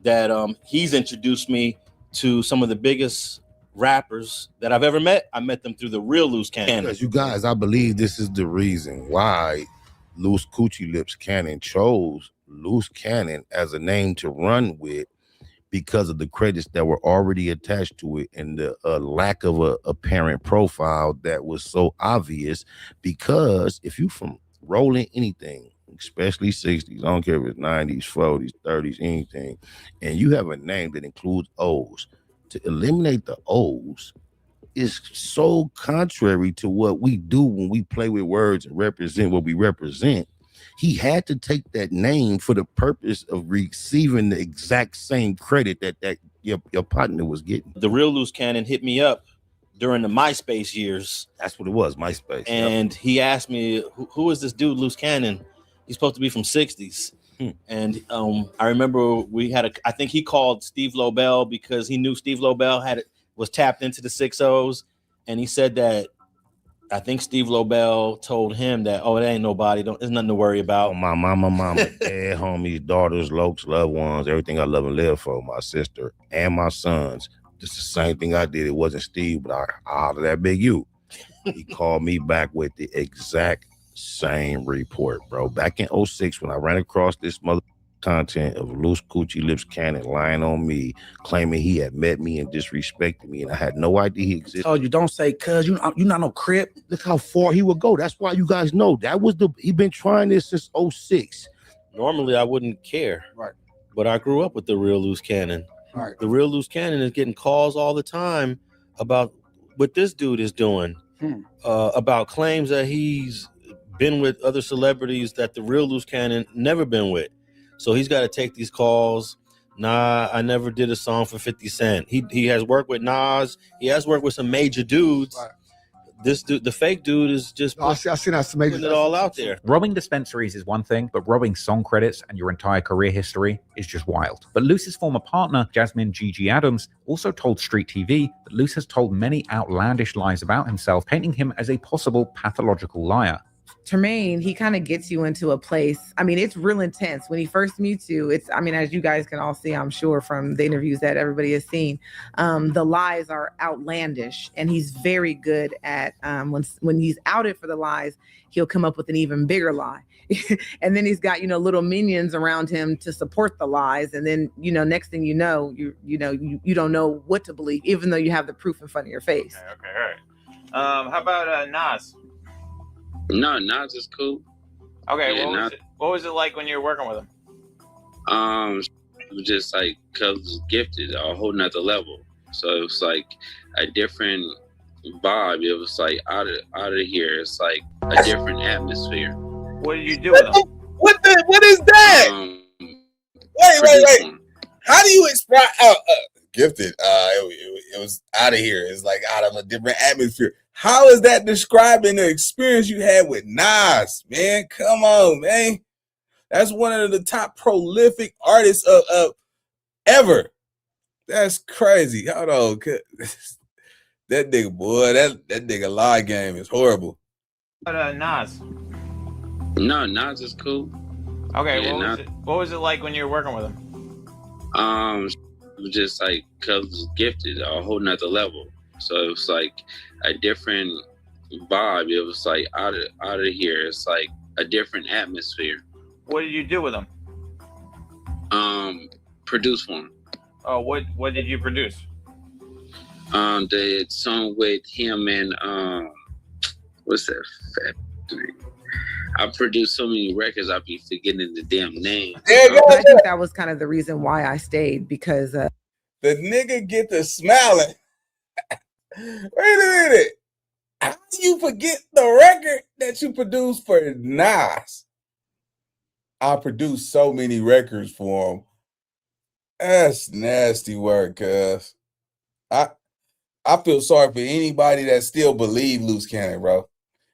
Speaker 12: That he's introduced me to some of the biggest rappers that I've ever met. I met them through the real Luce Cannon.
Speaker 13: Because you guys, I believe this is the reason why Luce Coochie Lips Cannon chose Luce Cannon as a name to run with, because of the credits that were already attached to it and the lack of a apparent profile that was so obvious. Because if you from rolling anything, especially 60s, I don't care if it's 90s, 40s, 30s, anything, and you have a name that includes O's, to eliminate the O's is so contrary to what we do when we play with words and represent what we represent. He had to take that name for the purpose of receiving the exact same credit that your partner was getting.
Speaker 12: The real Luce Cannon hit me up
Speaker 14: during the MySpace years.
Speaker 13: That's what it was, MySpace.
Speaker 14: And he asked me, who is this dude, Luce Cannon? He's supposed to be from 60s. And I remember I think he called Steve Lobel because he knew Steve Lobel was tapped into the 6-0s. And he said that I think Steve Lobel told him that, it ain't nobody. There's nothing to worry about.
Speaker 13: Oh, my mama, dad, homies, daughters, lokes, loved ones, everything I love and live for, my sister and my sons. Just the same thing I did. It wasn't Steve, but I hollered at Big U. He called me back with the exact same report, bro. Back in 06, when I ran across this mother content of Luce Coochie Lips Cannon lying on me, claiming he had met me and disrespected me, and I had no idea he existed.
Speaker 5: Oh, you don't say, cuz you not no crip.
Speaker 13: Look how far he would go. That's why you guys know he been trying this since 06.
Speaker 14: Normally I wouldn't care,
Speaker 5: right?
Speaker 14: But I grew up with the real Luce Cannon.
Speaker 5: Right.
Speaker 14: The real Luce Cannon is getting calls all the time about what this dude is doing, about claims that he's been with other celebrities that the real Luce Cannon never been with. So he's got to take these calls. Nah, I never did a song for 50 Cent. He has worked with Nas. He has worked with some major dudes. Right. This dude, the fake dude, is just putting it all out there.
Speaker 2: Robbing dispensaries is one thing, but robbing song credits and your entire career history is just wild. But Luce's former partner, Jasmine Gigi Adams, also told Street TV that Luce has told many outlandish lies about himself, painting him as a possible pathological liar.
Speaker 15: Tremaine, he kind of gets you into a place. I mean, it's real intense. When he first meets you, as you guys can all see, I'm sure from the interviews that everybody has seen, the lies are outlandish, and he's very good at, when he's outed for the lies, he'll come up with an even bigger lie. And then he's got, little minions around him to support the lies. And then, next thing you know, you don't know what to believe, even though you have the proof in front of your face.
Speaker 16: Okay, all right. How about Nas?
Speaker 8: No, Nas is cool.
Speaker 16: Okay, yeah, what was it like when you were working with him?
Speaker 8: It was just like, cause was gifted a whole nother level. So it was like a different vibe. It was like out of here. It's like a different atmosphere.
Speaker 16: What did you do with him?
Speaker 1: What is that? Wait. How do you express gifted? It was out of here. It's like out of a different atmosphere. How is that describing the experience you had with Nas, man? Come on, man. That's one of the top prolific artists of ever. That's crazy. Hold on. That nigga, boy, that nigga lie game is horrible.
Speaker 16: Nas?
Speaker 8: No, Nas is cool.
Speaker 16: Okay, yeah, what was it like when you were working with him?
Speaker 8: It was just like, cause was gifted a whole nother level. So it was like a different vibe. It was like out of here. It's like a different atmosphere.
Speaker 16: What did you do with him?
Speaker 8: Produce for him.
Speaker 16: Oh, what did you produce?
Speaker 8: The song with him and what's that? Factory. I produced so many records, I'll be forgetting the damn name.
Speaker 15: I think that was kind of the reason why I stayed, because
Speaker 1: the nigga get to smiling. Wait a minute. How do you forget the record that you produced for Nas? I produced so many records for him. That's nasty work, cuz. I feel sorry for anybody that still believe Luce Cannon, bro.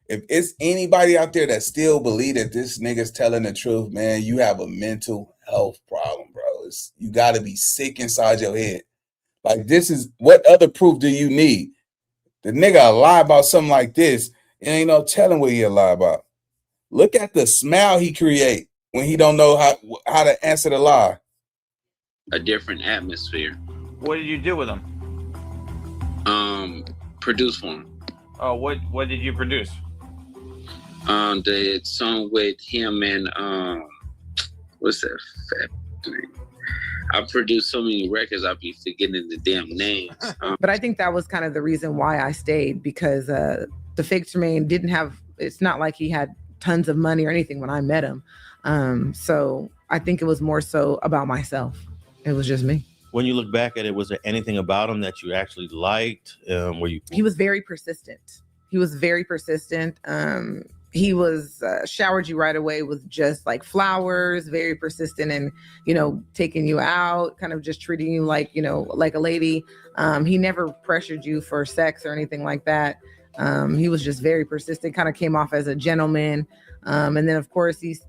Speaker 1: If it's anybody out there that still believe that this nigga's telling the truth, man, you have a mental health problem, bro. You got to be sick inside your head. Like, this is, what other proof do you need? The nigga lie about something like this, it ain't no telling what he'll lie about. Look at the smile he create when he don't know how to answer the lie.
Speaker 8: A different atmosphere.
Speaker 16: What did you do with him?
Speaker 8: Produce for him.
Speaker 16: Oh, what did you produce?
Speaker 8: The song with him and what's that? Factory. I produced so many records, I'll be forgetting the damn names.
Speaker 15: But I think that was kind of the reason why I stayed, because the fake Tremaine didn't have, it's not like he had tons of money or anything when I met him. So I think it was more so about myself. It was just me.
Speaker 14: When you look back at it, was there anything about him that you actually liked?
Speaker 15: He was very persistent. He was very persistent. he was showered you right away with just like flowers, very persistent and, taking you out, kind of just treating you like, like a lady. He never pressured you for sex or anything like that. He was just very persistent, kind of came off as a gentleman. And then of course he's,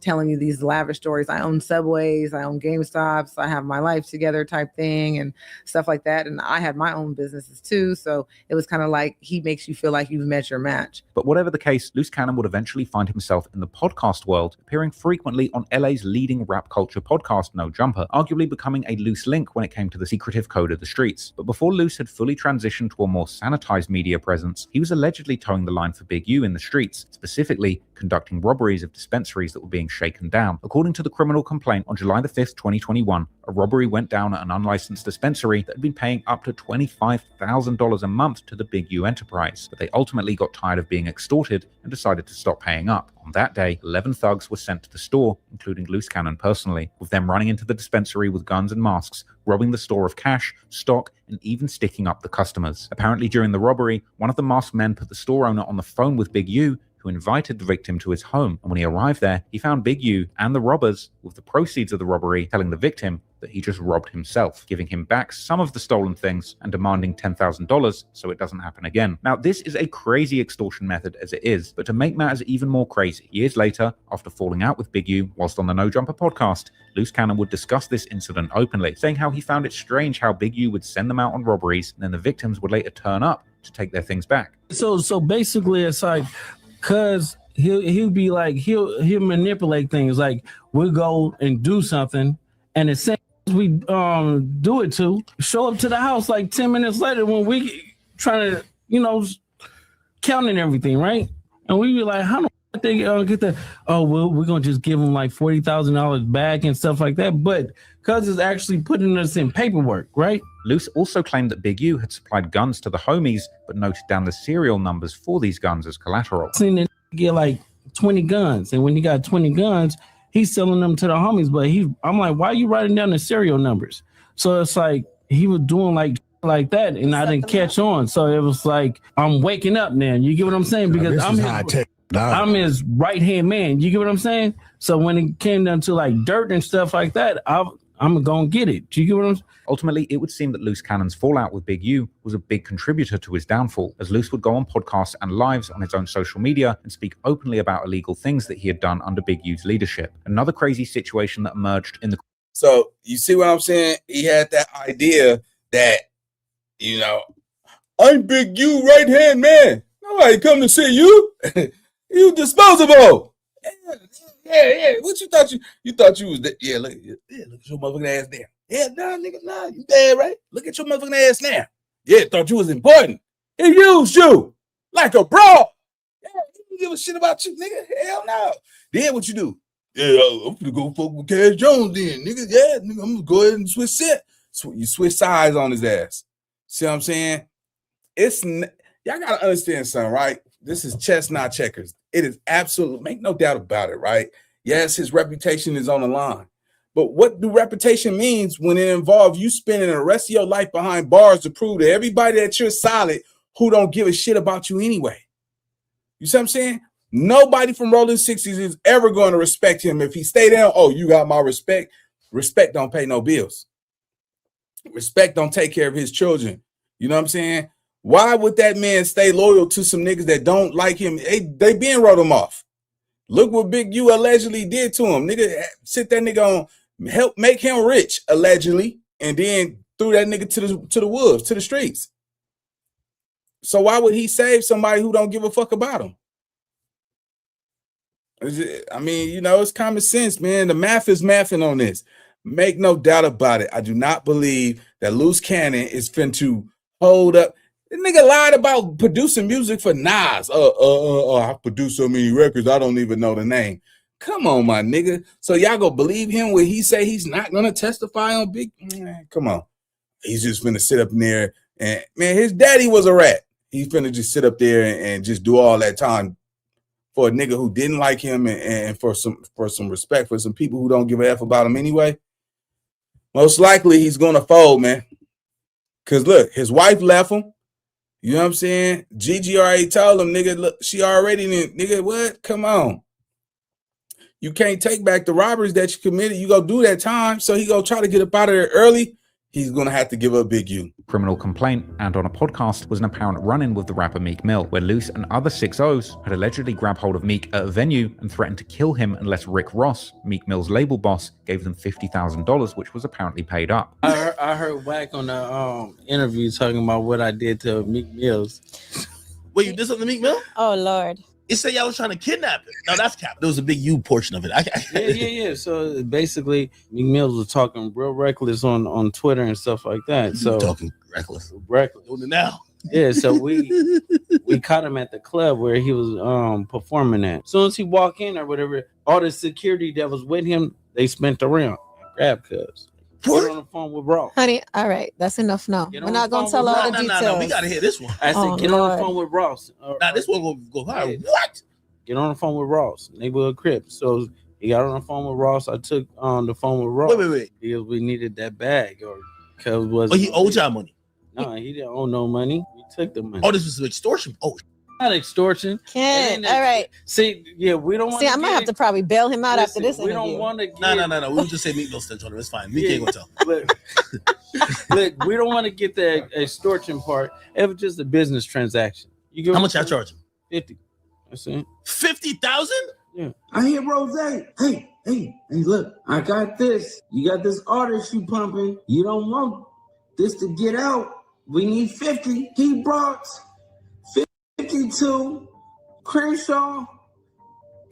Speaker 15: telling you these lavish stories. I own Subways, I own GameStops, I have my life together type thing and stuff like that. And I had my own businesses too. So it was kind of like he makes you feel like you've met your match.
Speaker 2: But whatever the case, Luce Cannon would eventually find himself in the podcast world, appearing frequently on LA's leading rap culture podcast, No Jumper, arguably becoming a loose link when it came to the secretive code of the streets. But before Luce had fully transitioned to a more sanitized media presence, he was allegedly towing the line for Big U in the streets, specifically conducting robberies of dispensaries that were being shaken down. According to the criminal complaint, on July the 5th, 2021, a robbery went down at an unlicensed dispensary that had been paying up to $25,000 a month to the Big U enterprise, but they ultimately got tired of being extorted and decided to stop paying up. On that day, 11 thugs were sent to the store, including Luce Cannon personally, with them running into the dispensary with guns and masks, robbing the store of cash, stock, and even sticking up the customers. Apparently during the robbery, one of the masked men put the store owner on the phone with Big U, who invited the victim to his home. And when he arrived there, he found Big U and the robbers with the proceeds of the robbery, telling the victim that he just robbed himself, giving him back some of the stolen things and demanding $10,000 so it doesn't happen again. Now, this is a crazy extortion method as it is, but to make matters even more crazy, years later, after falling out with Big U whilst on the No Jumper podcast, Luce Cannon would discuss this incident openly, saying how he found it strange how Big U would send them out on robberies and then the victims would later turn up to take their things back.
Speaker 17: So basically it's like, cause he'll be like, he'll manipulate things. Like we'll go and do something, and as soon as we do it to show up to the house like 10 minutes later when we trying to, counting everything, right? And we be like, how do they get that? Oh, well, we're gonna just give them like $40,000 back and stuff like that. But cause it's actually putting us in paperwork, right?
Speaker 2: Luce also claimed that Big U had supplied guns to the homies, but noted down the serial numbers for these guns as collateral.
Speaker 17: Seen it get like 20 guns, and when he got 20 guns, he's selling them to the homies. But I'm like, why are you writing down the serial numbers? So it's like he was doing like that, and I didn't catch on. So it was like I'm waking up now. You get what I'm saying? Because I'm his right hand man. You get what I'm saying? So when it came down to like dirt and stuff like that, I'm gonna get it. Do you get what I'm saying?
Speaker 2: Ultimately, it would seem that Luce Cannon's fallout with Big U was a big contributor to his downfall, as Luce would go on podcasts and lives on his own social media and speak openly about illegal things that he had done under Big U's leadership. Another crazy situation that emerged in the...
Speaker 1: So, you see what I'm saying? He had that idea that, I'm Big U right-hand man. Nobody come to see you. You disposable. Yeah. What you thought you thought you was that? Yeah, look at your motherfucking ass there. Yeah, nah, you bad, right? Look at your motherfucking ass now. Yeah, thought you was important. He used you like a bro. Yeah, he didn't give a shit about you, nigga. Hell no. Then what you do? Yeah, I'm gonna go fuck with Cash Jones then, nigga. Yeah, nigga, I'm gonna go ahead and switch set. So you switch sides on his ass. See what I'm saying? Y'all gotta understand something, right? This is chess, not checkers. It is absolute, make no doubt about it, right? Yes, his reputation is on the line. But what do reputation means when it involves you spending the rest of your life behind bars to prove to everybody that you're solid who don't give a shit about you anyway? You see what I'm saying? Nobody from Rolling 60s is ever going to respect him if he stay there. Oh, you got my respect. Respect don't pay no bills. Respect don't take care of his children. You know what I'm saying? Why would that man stay loyal to some niggas that don't like him? They been wrote him off. Look what Big U allegedly did to him. Nigga, sit that nigga on, help make him rich, allegedly, and then threw that nigga to the wolves, to the streets. So why would he save somebody who don't give a fuck about him? I mean, it's common sense, man. The math is mathing on this. Make no doubt about it. I do not believe that Luce Cannon is finna hold up. The nigga lied about producing music for Nas. I produced so many records, I don't even know the name. Come on, my nigga. So y'all gonna believe him when he say he's not gonna testify on Big? Man, come on. He's just finna sit up in there and, man, his daddy was a rat. He's finna just sit up there and just do all that time for a nigga who didn't like him and for some respect for some people who don't give a F about him anyway. Most likely he's gonna fold, man. Cause look, his wife left him. You know what I'm saying? Gigi already told him, nigga, look, she already knew, nigga, what? Come on. You can't take back the robberies that you committed. You go do that time. So he go try to get up out of there early. He's going to have to give up Big U.
Speaker 2: Criminal complaint and on a podcast was an apparent run-in with the rapper Meek Mill, where Luce and other 6'0s had allegedly grabbed hold of Meek at a venue and threatened to kill him unless Rick Ross, Meek Mill's label boss, gave them $50,000, which was apparently paid up.
Speaker 18: I heard Wack on the interview talking about what I did to Meek Mills.
Speaker 14: Wait, you did something to Meek Mill?
Speaker 19: Oh Lord.
Speaker 14: It said y'all was trying to kidnap him. No, that's cap. There was a big U portion of it.
Speaker 18: Yeah. So basically, Meek Mills was talking real reckless on Twitter and stuff like that. So
Speaker 14: talking reckless.
Speaker 18: Doing it now. Yeah. So we caught him at the club where he was performing at. As soon as he walked in or whatever, all the security that was with him, they spent around and grabbed Cuz. Get on the phone with Ross.
Speaker 19: Honey, all right, that's enough now. We're not gonna tell all the details.
Speaker 14: No, we gotta hear this one.
Speaker 18: I said, get on the phone with Ross.
Speaker 14: Now this one gonna go high. What?
Speaker 18: Get on the phone with Ross. Neighborhood Crip. So he got on the phone with Ross. I took on the phone with Ross.
Speaker 14: Wait.
Speaker 18: Because we needed that bag, or because was.
Speaker 14: Oh, he owed y'all money.
Speaker 18: No, he didn't owe no money. We took the money.
Speaker 14: Oh, this was extortion. Oh,
Speaker 18: not extortion.
Speaker 19: All right.
Speaker 18: See, yeah, we don't want.
Speaker 19: See, I might have to probably bail him out after this
Speaker 18: we
Speaker 19: interview.
Speaker 18: don't want to.
Speaker 14: No. We'll just say Meek Mill snitched on him. It's fine. Meek ain't gonna tell.
Speaker 18: Look, we don't want to get the extortion part. It was just a business transaction. You give
Speaker 14: How much I charge him?
Speaker 18: 50. That's it.
Speaker 14: 50,000?
Speaker 18: Yeah.
Speaker 20: I hear Rose. Hey, look, I got this. You got this artist you pumping. You don't want this to get out. We need 50. He brought 52, Crenshaw,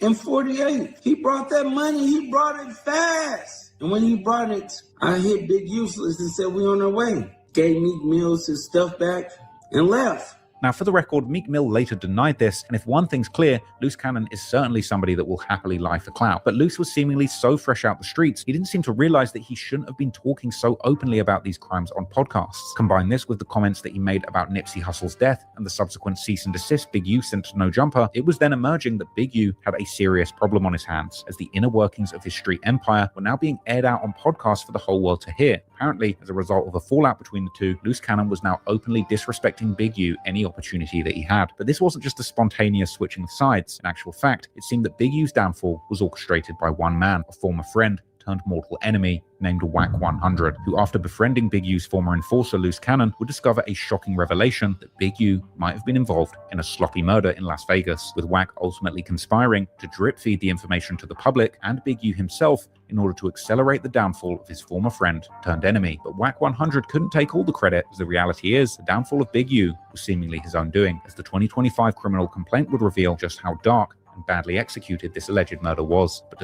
Speaker 20: and 48. He brought that money. He brought it fast. And when he brought it, I hit Big Useless and said, we on our way. Gave Meek Mills his stuff back and left.
Speaker 2: Now, for the record, Meek Mill later denied this, and if one thing's clear, Luce Cannon is certainly somebody that will happily lie for clout. But Luce was seemingly so fresh out the streets, he didn't seem to realize that he shouldn't have been talking so openly about these crimes on podcasts. Combine this with the comments that he made about Nipsey Hussle's death and the subsequent cease and desist Big U sent to No Jumper, it was then emerging that Big U had a serious problem on his hands, as the inner workings of his street empire were now being aired out on podcasts for the whole world to hear. Apparently, as a result of a fallout between the two, Luce Cannon was now openly disrespecting Big U any opportunity that he had. But this wasn't just a spontaneous switching of sides. In actual fact, it seemed that Big U's downfall was orchestrated by one man, a former friend turned mortal enemy named Wack 100, who after befriending Big U's former enforcer Luce Cannon would discover a shocking revelation that Big U might have been involved in a sloppy murder in Las Vegas, with Wack ultimately conspiring to drip feed the information to the public and Big U himself in order to accelerate the downfall of his former friend turned enemy. But Wack 100 couldn't take all the credit, as the reality is the downfall of Big U was seemingly his own doing, as the 2025 criminal complaint would reveal just how dark and badly executed this alleged murder was. But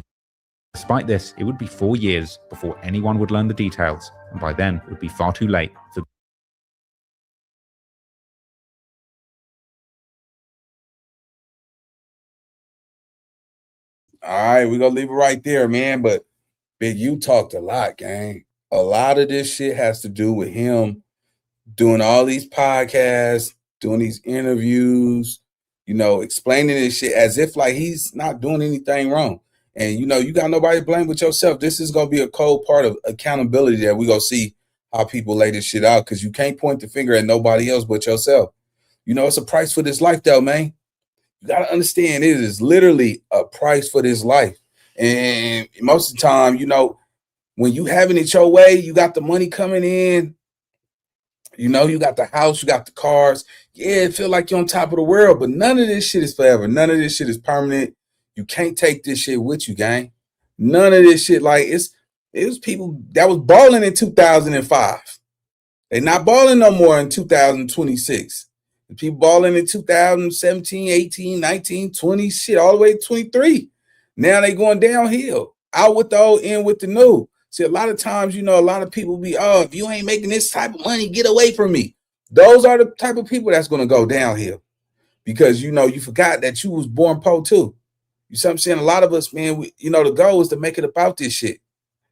Speaker 2: despite this, it would be 4 years before anyone would learn the details, and by then it would be far too late for
Speaker 1: All right, we're gonna leave it right there, man. But Big U talked a lot, gang. A lot of this shit has to do with him doing all these podcasts, doing these interviews, explaining this shit as if like he's not doing anything wrong. And you got nobody to blame but yourself. This is gonna be a cold part of accountability that we're gonna see how people lay this shit out, because you can't point the finger at nobody else but yourself. It's a price for this life, though, man. You gotta understand it is literally a price for this life. And most of the time, when you having it your way, you got the money coming in, you got the house, you got the cars. Yeah, it feel like you're on top of the world, but none of this shit is forever. None of this shit is permanent. You can't take this shit with you, gang. None of this shit, like it was people that was balling in 2005. They not balling no more in 2026. The people balling in 2017, 18, 19, 20, shit, all the way to 23. Now they going downhill. Out with the old, in with the new. See, a lot of times, a lot of people be, if you ain't making this type of money, get away from me. Those are the type of people that's going to go downhill, because, you forgot that you was born poor too. You see what I'm saying? A lot of us, man, the goal is to make it about this shit,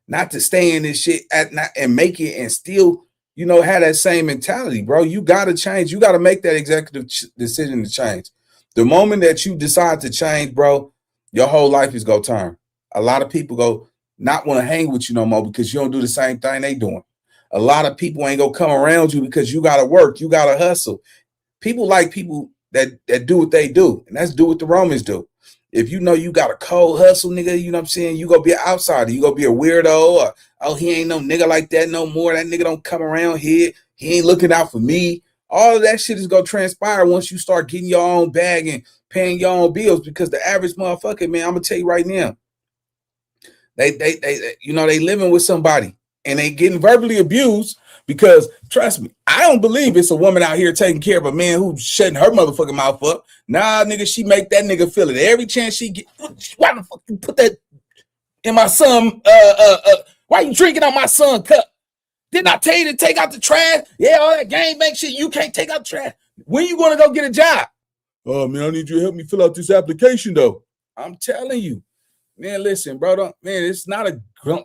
Speaker 1: not to stay in this shit and make it and still, have that same mentality, bro. You got to change. You got to make that executive decision to change. The moment that you decide to change, bro, your whole life is going to turn. A lot of people go not want to hang with you no more because you don't do the same thing they doing. A lot of people ain't going to come around you because you got to work. You got to hustle. People like people that do what they do, and that's do what the Romans do. If you know you got a cold hustle, nigga, you know what I'm saying? You gonna be an outsider. You gonna be a weirdo. Or, oh, he ain't no nigga like that no more. That nigga don't come around here. He ain't looking out for me. All of that shit is gonna transpire once you start getting your own bag and paying your own bills. Because the average motherfucker, man, I'm gonna tell you right now, they you know, they living with somebody and they getting verbally abused. Because trust me, I don't believe it's a woman out here taking care of a man who's shutting her motherfucking mouth up. Nah, nigga, she make that nigga feel it every chance she get. Why the fuck you put that in my son? Why you drinking on my son cup? Didn't I tell you to take out the trash? Yeah, all that game make shit. You can't take out the trash. When you gonna go get a job? Oh man, I need you to help me fill out this application though. I'm telling you. Man, listen, bro, man, it's not a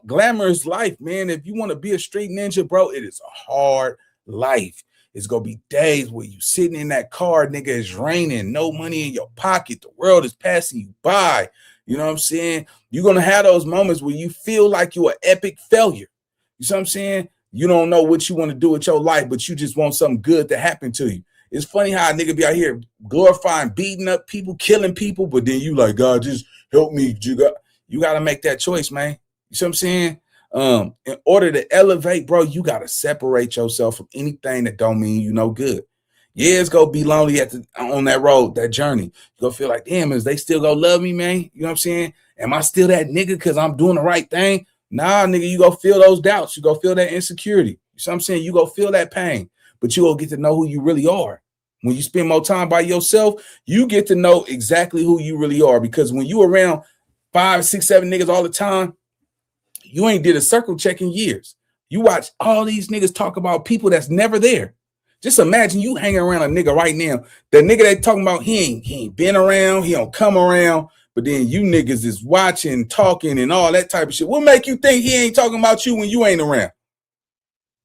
Speaker 1: glamorous life, man. If you want to be a street ninja, bro, it is a hard life. It's going to be days where you sitting in that car, nigga, it's raining, no money in your pocket. The world is passing you by. You know what I'm saying? You're going to have those moments where you feel like you're an epic failure. You see what I'm saying? You don't know what you want to do with your life, but you just want something good to happen to you. It's funny how a nigga be out here glorifying, beating up people, killing people, but then you like, God, just help me. You got to make that choice, man. You see what I'm saying? In order to elevate, bro, you got to separate yourself from anything that don't mean you no good. Yeah, it's going to be lonely on that road, that journey. You're going to feel like, damn, is they still going to love me, man? You know what I'm saying? Am I still that nigga because I'm doing the right thing? Nah, nigga, you going to feel those doubts. You going to feel that insecurity. You see what I'm saying? You going to feel that pain, but you going to get to know who you really are. When you spend more time by yourself, you get to know exactly who you really are, because when you around 5, 6, 7 niggas all the time, you ain't did a circle check in years. You watch all these niggas talk about people that's never there. Just imagine you hanging around a nigga right now. The nigga they talking about, he ain't been around, he don't come around, but then you niggas is watching, talking, and all that type of shit. What make you think he ain't talking about you when you ain't around?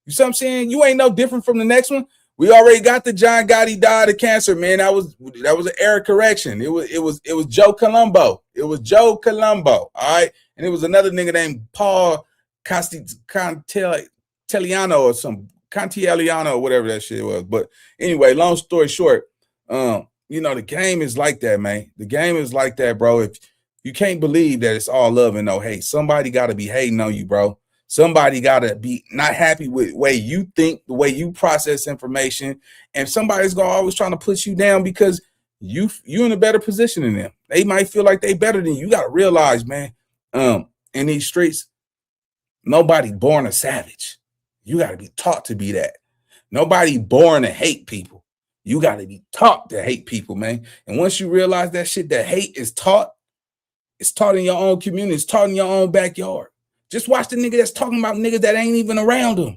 Speaker 1: You see what I'm saying? You ain't no different from the next one. We already got the John Gotti died of cancer, man. That was an error correction. It was Joe Colombo. It was Joe Colombo. All right. And it was another nigga named Paul Cantiliano or some Cantiliano or whatever that shit was. But anyway, long story short, you know, the game is like that, man. The game is like that, bro. If you can't believe that it's all love and no hate, somebody got to be hating on you, bro. Somebody got to be not happy with the way you think, the way you process information. And somebody's going to always trying to put you down because you in a better position than them. They might feel like they better than you. You got to realize, man, in these streets, nobody born a savage. You got to be taught to be that. Nobody born to hate people. You got to be taught to hate people, man. And once you realize that shit, that hate is taught, it's taught in your own community. It's taught in your own backyard. Just watch the nigga that's talking about niggas that ain't even around them.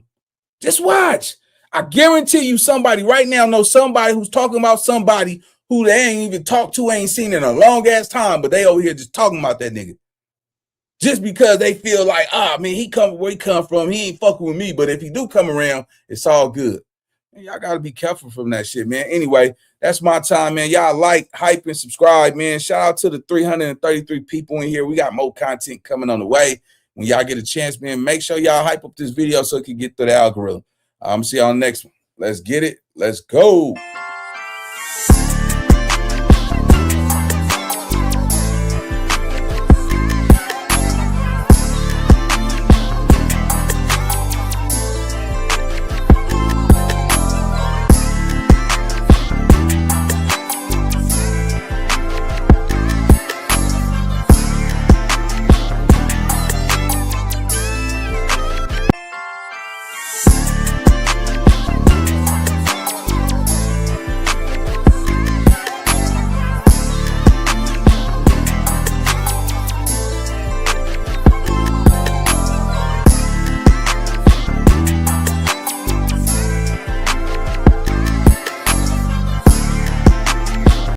Speaker 1: Just watch. I guarantee you somebody right now knows somebody who's talking about somebody who they ain't even talked to, ain't seen in a long ass time, but they over here just talking about that nigga. Just because they feel like, man, he come where he come from, he ain't fucking with me, but if he do come around, it's all good. Man, y'all got to be careful from that shit, man. Anyway, that's my time, man. Y'all like, hype, and subscribe, man. Shout out to the 333 people in here. We got more content coming on the way. When y'all get a chance, man, make sure y'all hype up this video so it can get through the algorithm. I'm see y'all next one. Let's get it. Let's go.